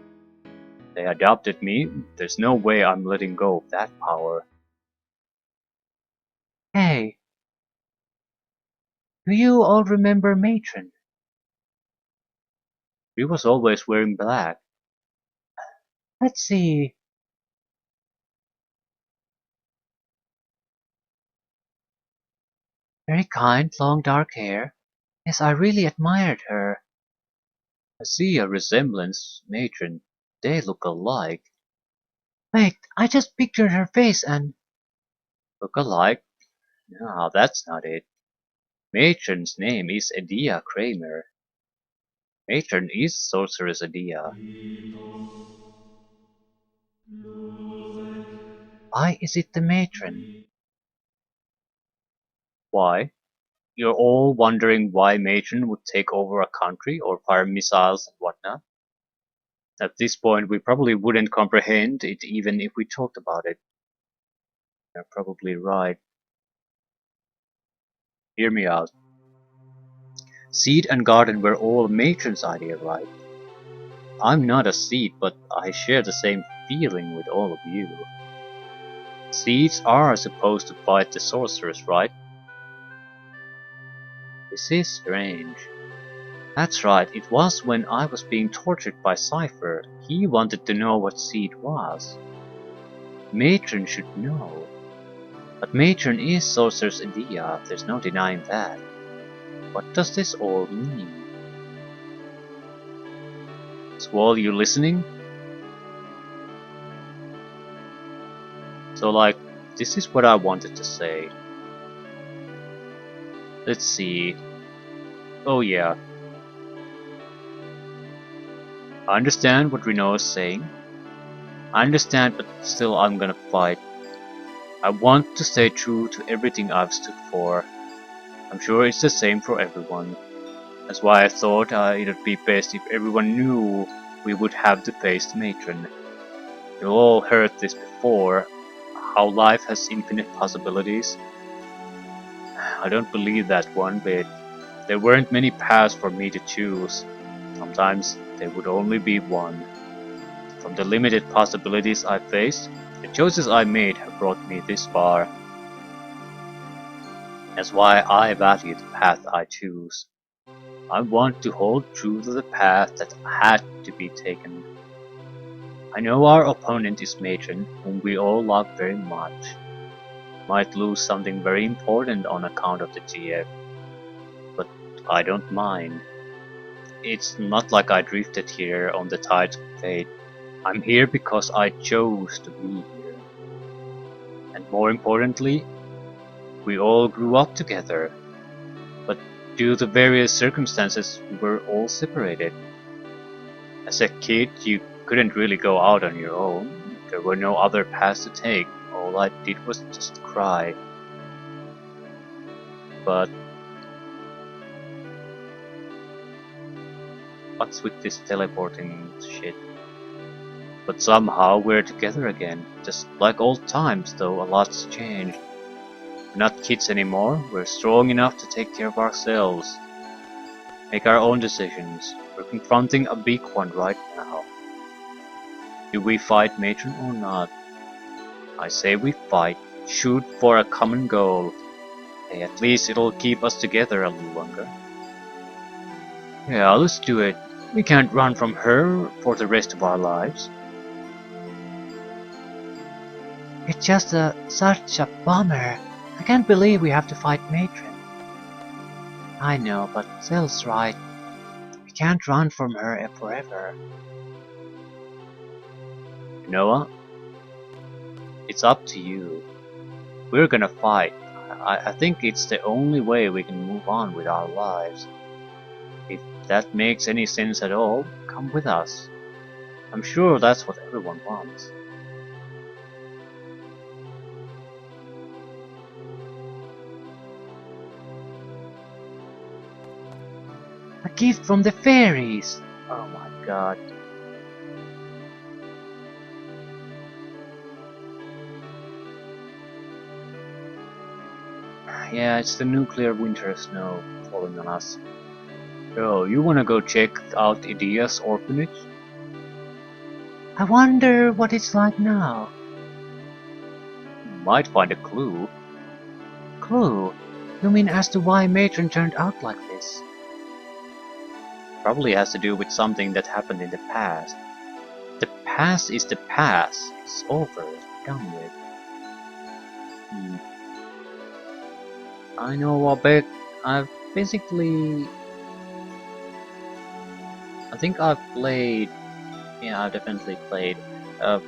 They adopted me, there's no way I'm letting go of that power. Hey, do you all remember Matron? He was always wearing black. Let's see. Very kind, long dark hair. Yes, I really admired her. I see a resemblance, Matron. They look alike. Wait, I just pictured her face and... Look alike? No, that's not it. Matron's name is Edea Kramer. Matron is Sorceress Edea. Why is it the Matron? Why? You're all wondering why Matron would take over a country or fire missiles and whatnot? At this point, we probably wouldn't comprehend it even if we talked about it. You're probably right. Hear me out. Seed and Garden were all Matron's idea, right? I'm not a seed, but I share the same feeling with all of you. Seeds are supposed to fight the sorcerers, right? This is strange. That's right, it was when I was being tortured by Cypher. He wanted to know what seed was. Matron should know. But Matron is Sorcerer's idea, there's no denying that. What does this all mean? Squall, you listening? So like, this is what I wanted to say. Let's see. Oh yeah. I understand what Reno is saying. I understand, but still I'm gonna fight. I want to stay true to everything I've stood for. I'm sure it's the same for everyone. That's why I thought it'd be best if everyone knew we would have to face the Matron. You've all heard this before, how life has infinite possibilities. I don't believe that one bit. There weren't many paths for me to choose. Sometimes there would only be one. From the limited possibilities I faced, the choices I made have brought me this far. That's why I value the path I choose. I want to hold true to the path that had to be taken. I know our opponent is Matron, whom we all love very much. Might lose something very important on account of the GF, but I don't mind. It's not like I drifted here on the tides of fate. I'm here because I chose to be here. And more importantly, we all grew up together. But due to various circumstances, we were all separated. As a kid, you couldn't really go out on your own. There were no other paths to take. All I did was just cry. But what's with this teleporting shit? But somehow we're together again, just like old times, though a lot's changed. We're not kids anymore, we're strong enough to take care of ourselves. Make our own decisions. We're confronting a big one right now. Do we fight Matron or not? I say we fight, shoot for a common goal. Hey, at least it'll keep us together a little longer. Yeah, let's do it. We can't run from her for the rest of our lives. It's just such a bummer. I can't believe we have to fight Matron. I know, but Zell's right. We can't run from her forever. Noah, it's up to you. We're gonna fight. I think it's the only way we can move on with our lives. If that makes any sense at all, come with us. I'm sure that's what everyone wants. A gift from the fairies! Oh my god. Yeah, it's the nuclear winter snow falling on us. Oh, you wanna go check out Idia's orphanage? I wonder what it's like now. Might find a clue. Clue? You mean as to why Matron turned out like this? Probably has to do with something that happened in the past. The past is the past. It's over. Done with. I know a bit. I've basically... I think I've played... Yeah, I've definitely played a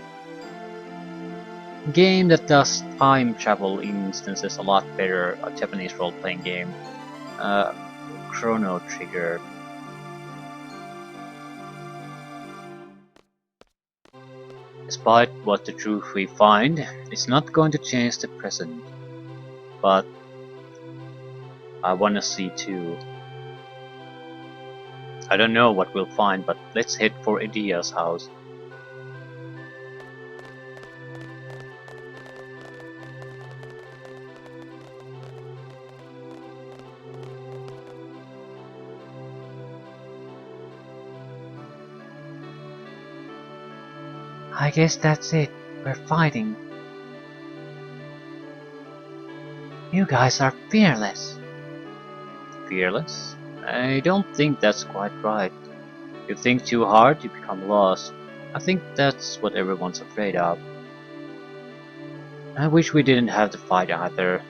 game that does time travel instances a lot better. A Japanese role-playing game. Chrono Trigger. Despite what the truth we find, it's not going to change the present. But I wanna see too. I don't know what we'll find, but let's head for Idia's house. I guess that's it. We're fighting. You guys are fearless. Fearless? I don't think that's quite right. You think too hard, you become lost. I think that's what everyone's afraid of. I wish we didn't have to fight either.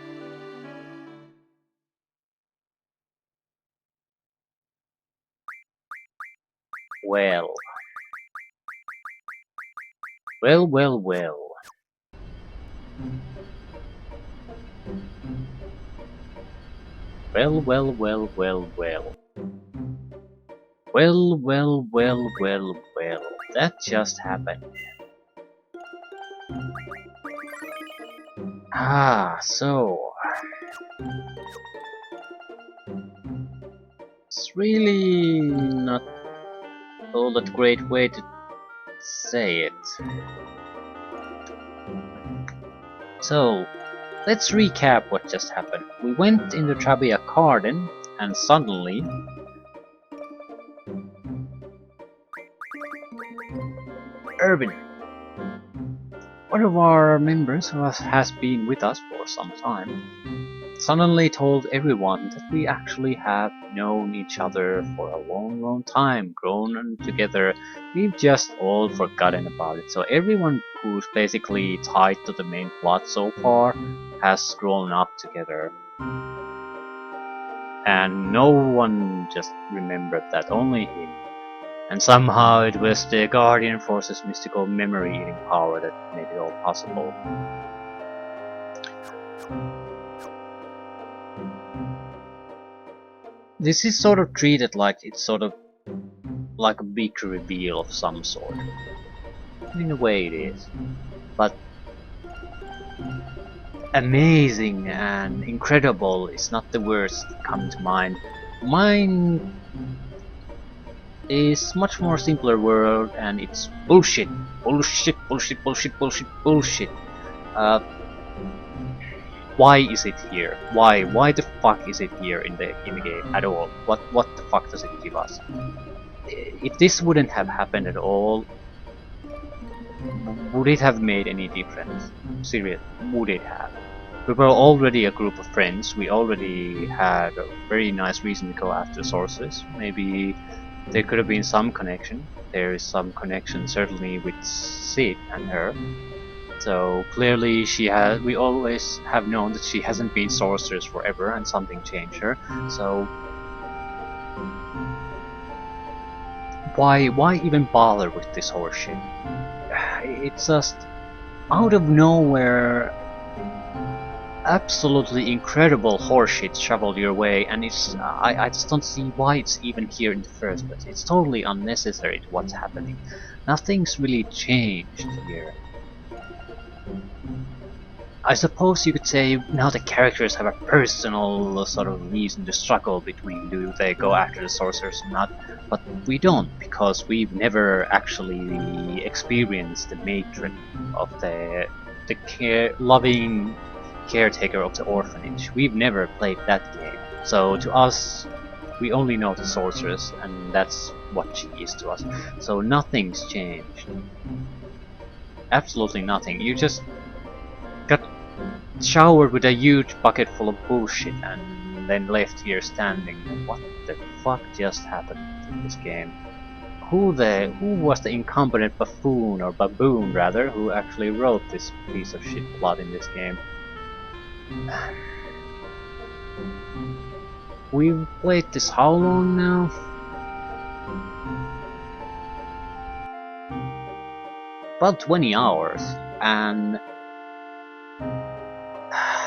Well. Well, well, well. Well, well, well, well, well. Well, well, well, well, well. That just happened. So... It's really not all that great way to say it. So, let's recap what just happened. We went into Trabia Garden, and suddenly... Urban! One of our members who has been with us for some time suddenly told everyone that we actually have known each other for a long time, grown together. We've just all forgotten about it. So everyone who's basically tied to the main plot so far has grown up together. And no one just remembered that, only him. And somehow it was the Guardian Force's mystical memory-eating power that made it all possible. This is sort of treated like it's sort of like a big reveal of some sort. In a way it is. But amazing and incredible is not the words that come to mind. Mine is much more simpler word, and it's bullshit. Bullshit, bullshit, bullshit, bullshit, bullshit. Why is it here? Why? Why the fuck is it here in the game at all? What the fuck does it give us? If this wouldn't have happened at all, would it have made any difference? Seriously, would it have? We were already a group of friends. We already had a very nice reason to go after sources. Maybe there could have been some connection. There is some connection certainly with Sid and her. So clearly we always have known that she hasn't been sorceress forever and something changed her. So why even bother with this horseshit? It's just out of nowhere, absolutely incredible horseshit shoveled your way, and I just don't see why it's even here in the first place. It's totally unnecessary to what's happening. Nothing's really changed here. I suppose you could say now the characters have a personal sort of reason to struggle between do they go after the sorcerers or not, but we don't, because we've never actually experienced the matron of the loving caretaker of the orphanage. We've never played that game, so to us we only know the sorceress, and that's what she is to us. So nothing's changed. Absolutely nothing. You just got showered with a huge bucket full of bullshit and then left here standing. What the fuck just happened in this game? Who was the incompetent buffoon, or baboon rather, who actually wrote this piece of shit plot in this game? We've played this how long now? About 20 hours, and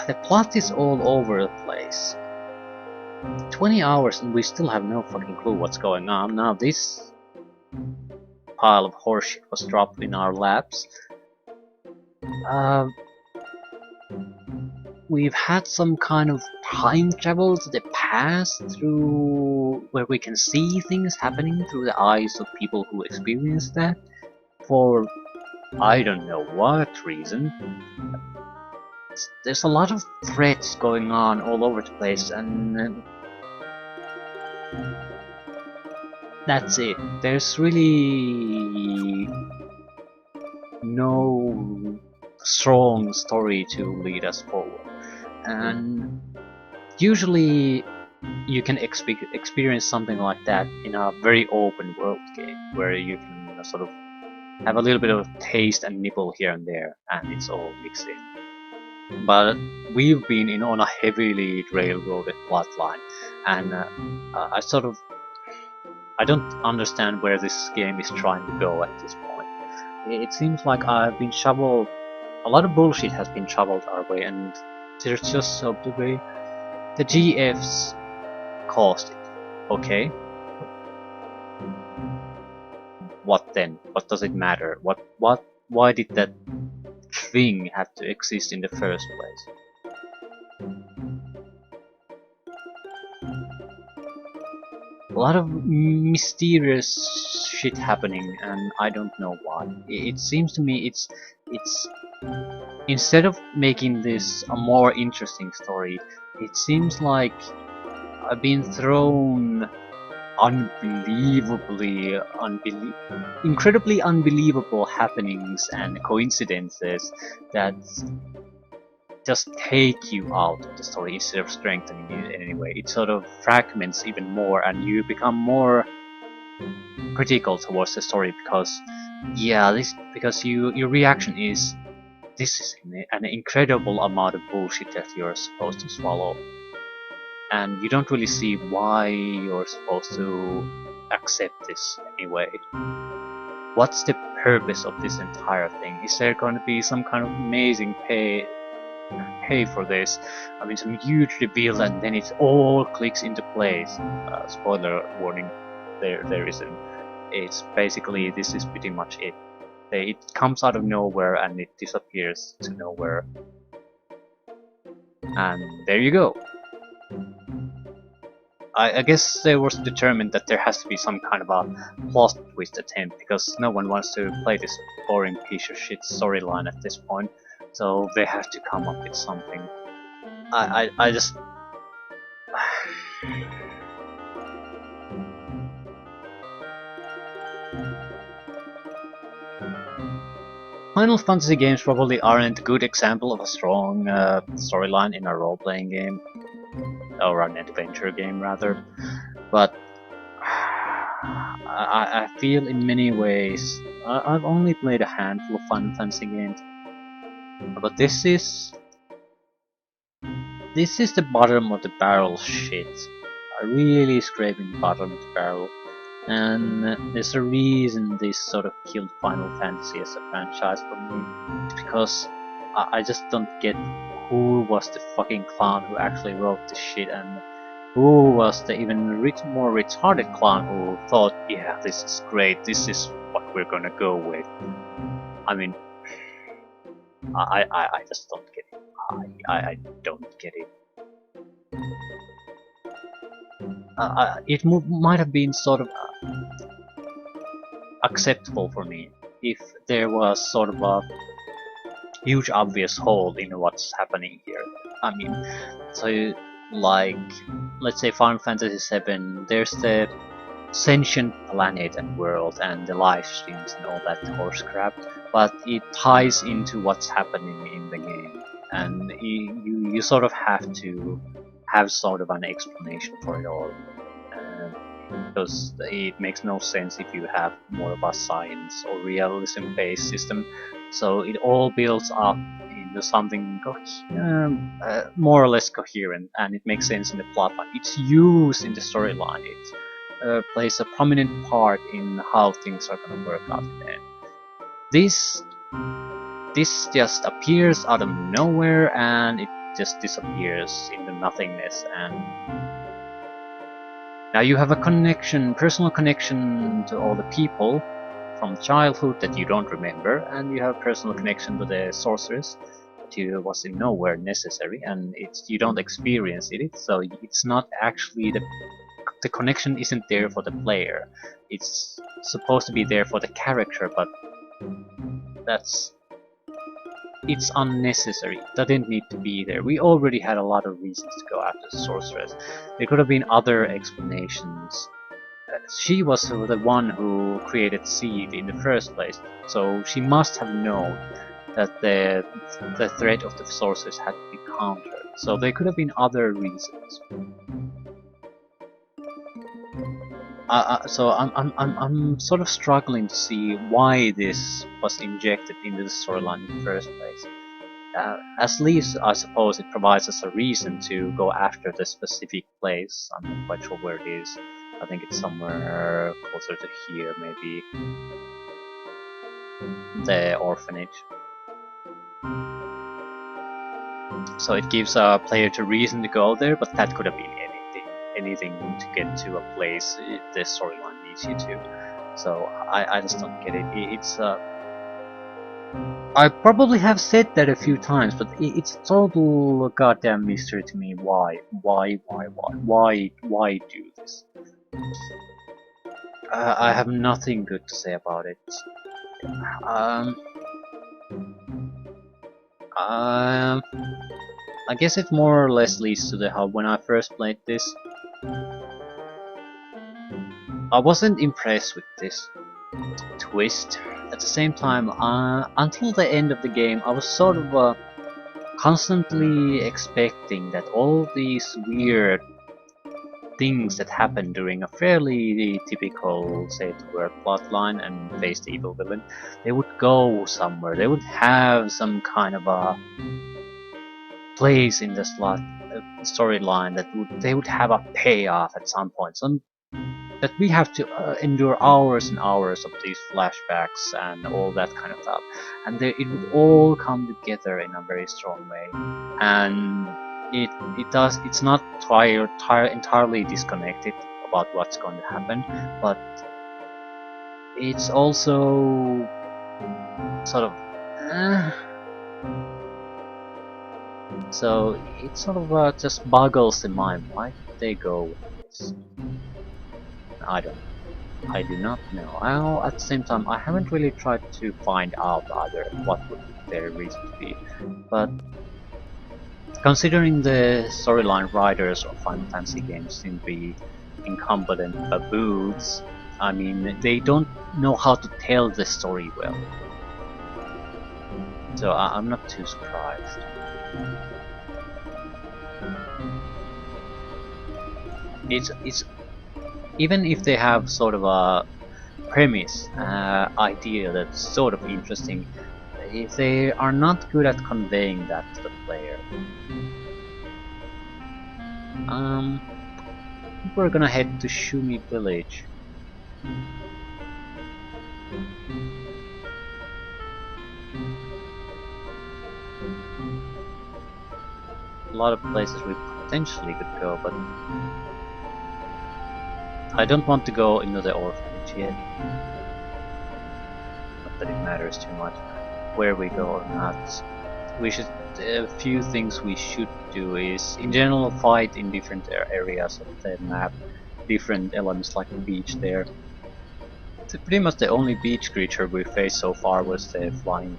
the plot is all over the place. 20 hours and we still have no fucking clue what's going on. Now this pile of horseshit was dropped in our laps. We've had some kind of time travel to the past through where we can see things happening through the eyes of people who experienced that for I don't know what reason. There's a lot of threats going on all over the place, and that's it. There's really no strong story to lead us forward. And usually you can experience something like that in a very open world game, where you can sort of have a little bit of taste and nibble here and there, and it's all mixed in. But we've been in on a heavily railroaded plotline, and I don't understand where this game is trying to go at this point. It seems like I've been shoveled, a lot of bullshit has been shoveled our way, and there's just so the way the GFs caused it. Okay. What then? What does it matter? Why did that thing have to exist in the first place? A lot of mysterious shit happening, and I don't know why. It seems to me it's instead of making this a more interesting story, it seems like I've been thrown incredibly unbelievable happenings and coincidences that just take you out of the story instead of strengthening it in any way. It sort of fragments even more, and you become more critical towards the story because, your reaction is, this is an incredible amount of bullshit that you're supposed to swallow, and you don't really see why you're supposed to accept this anyway. What's the purpose of this entire thing? Is there going to be some kind of amazing pay for this? I mean, some huge reveal, and then it all clicks into place. Spoiler warning, there isn't. It's basically, this is pretty much it. It comes out of nowhere and it disappears to nowhere. And there you go. I guess they was determined that there has to be some kind of a plot twist attempt, because no one wants to play this boring piece of shit storyline at this point, so they have to come up with something. I just... Final Fantasy games probably aren't a good example of a strong storyline in a role-playing game, or an adventure game rather, but I feel in many ways, I've only played a handful of Final Fantasy games, but this is the bottom of the barrel shit. Really scraping the bottom of the barrel. And there's a reason this sort of killed Final Fantasy as a franchise for me. It's because I just don't get who was the fucking clown who actually wrote this shit, and who was the even more retarded clown who thought, yeah, this is great, this is what we're gonna go with. I mean, I just don't get it. I don't get it. It might have been sort of acceptable for me if there was sort of a huge obvious hole in what's happening here. I mean, so like, let's say Final Fantasy VII, there's the sentient planet and world and the live streams and all that horse crap, but it ties into what's happening in the game, and you sort of have to have sort of an explanation for it all, because it makes no sense if you have more of a science or realism based system. So it all builds up into something more or less coherent, and it makes sense in the plotline. It's used in the storyline. It plays a prominent part in how things are going to work out in the end. This just appears out of nowhere, and it just disappears into nothingness. And now you have a connection, personal connection to all the people from childhood that you don't remember, and you have personal connection to the sorceress that was in nowhere necessary, and you don't experience it, so it's not actually the connection isn't there for the player. It's supposed to be there for the character, but it's unnecessary. That didn't need to be there. We already had a lot of reasons to go after the sorceress. There could have been other explanations she was the one who created Seed in the first place, so she must have known that the threat of the sorceress had to be countered. So there could have been other reasons. So I'm sort of struggling to see why this was injected into the storyline in the first place. At least I suppose it provides us a reason to go after the specific place. I'm not quite sure where it is. I think it's somewhere closer to here, maybe. The orphanage. So it gives a player a reason to go there, but that could have been anything to get to a place the storyline needs you to. So I just don't get it. It's I probably have said that a few times, but it's a total goddamn mystery to me. Why do this? I have nothing good to say about it. I guess it more or less leads to the how when I first played this, I wasn't impressed with this twist. At the same time, until the end of the game, I was sort of constantly expecting that all these weird things that happen during a fairly typical Save the World plotline and face the evil villain, they would go somewhere. They would have some kind of a place in the storyline that they would have a payoff at some point. That we have to endure hours and hours of these flashbacks and all that kind of stuff, and it would all come together in a very strong way. And it's not entirely disconnected about what's going to happen, but it's also sort of so it sort of just boggles the mind. Why did they go with this? I do not know. Well, at the same time, I haven't really tried to find out either what would their reason to be. But considering the storyline writers of Final Fantasy games seem to be incompetent baboons, I mean, they don't know how to tell the story well. So I'm not too surprised. It's even if they have sort of a premise, idea that's sort of interesting, if they are not good at conveying that to the player. We're gonna head to Shumi Village. A lot of places we potentially could go, but I don't want to go into the orphanage yet. Not that it matters too much where we go or not. We should. A few things we should do is, in general, fight in different areas of the map, different elements like the beach there. Pretty much the only beach creature we faced so far was the flying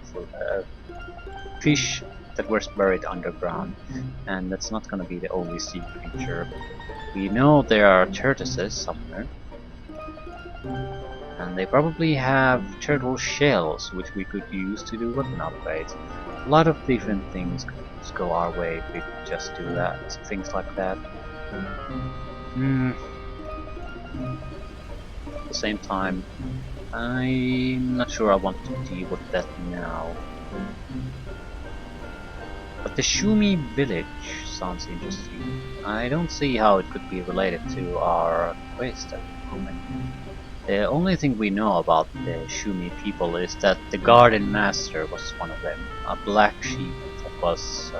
fish that was buried underground, and that's not gonna be the only sea creature. We know there are tortoises somewhere, and they probably have turtle shells which we could use to do weapon upgrades. A lot of different things could go our way if we could just do that, things like that. At the same time, I'm not sure I want to deal with that now. But the Shumi village sounds interesting. I don't see how it could be related to our quest at the moment. The only thing we know about the Shumi people is that the Garden Master was one of them, a black sheep that was,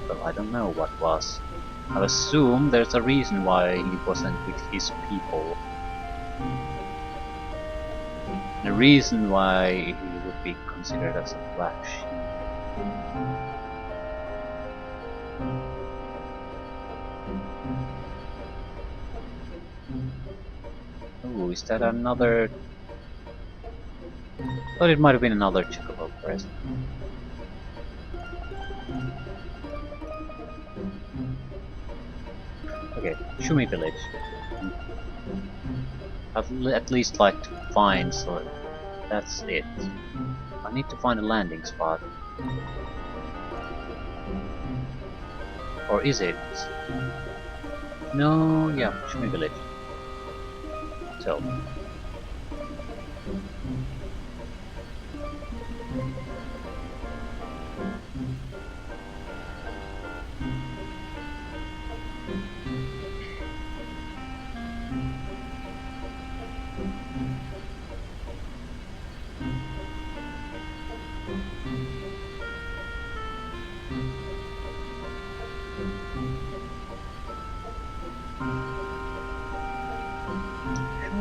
well, I don't know what was. I assume there's a reason why he wasn't with his people. The reason why he would be considered as a black sheep. Oh, is that another? Thought it might have been another Chocobo present. Okay, Shumi village. at least like to find, so that's it. I need to find a landing spot. Or is it? No, yeah, Shumi Village. So.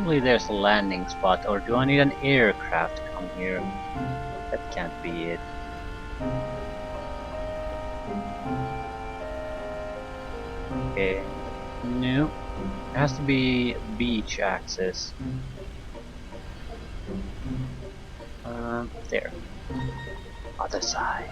Surely there's a landing spot, or do I need an aircraft to come here? That can't be it. Okay. No. It has to be beach access. There. Other side.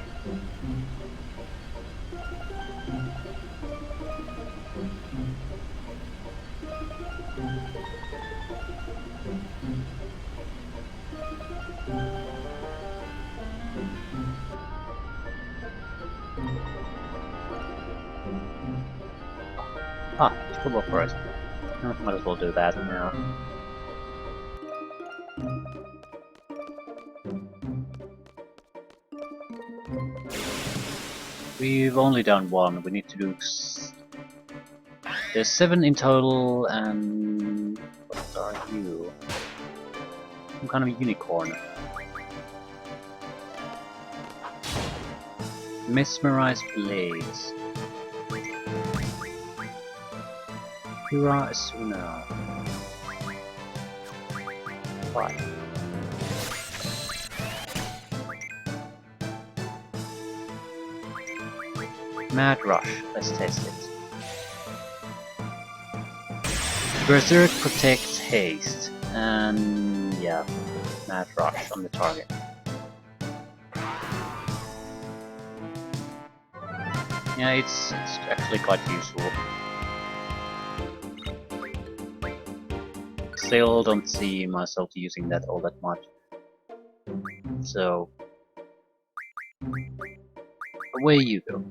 Ah, Chocobo Forest. Might as well do that now. We've only done one, we need to do... There's 7 in total, and... What are you? Some kind of a unicorn. Mesmerized Blaze. Hira Asuna. Why? Mad Rush. Let's test it. Berserk protects haste, and yeah, Mad Rush on the target. Yeah, it's actually quite useful. Still don't see myself using that all that much. So away you go.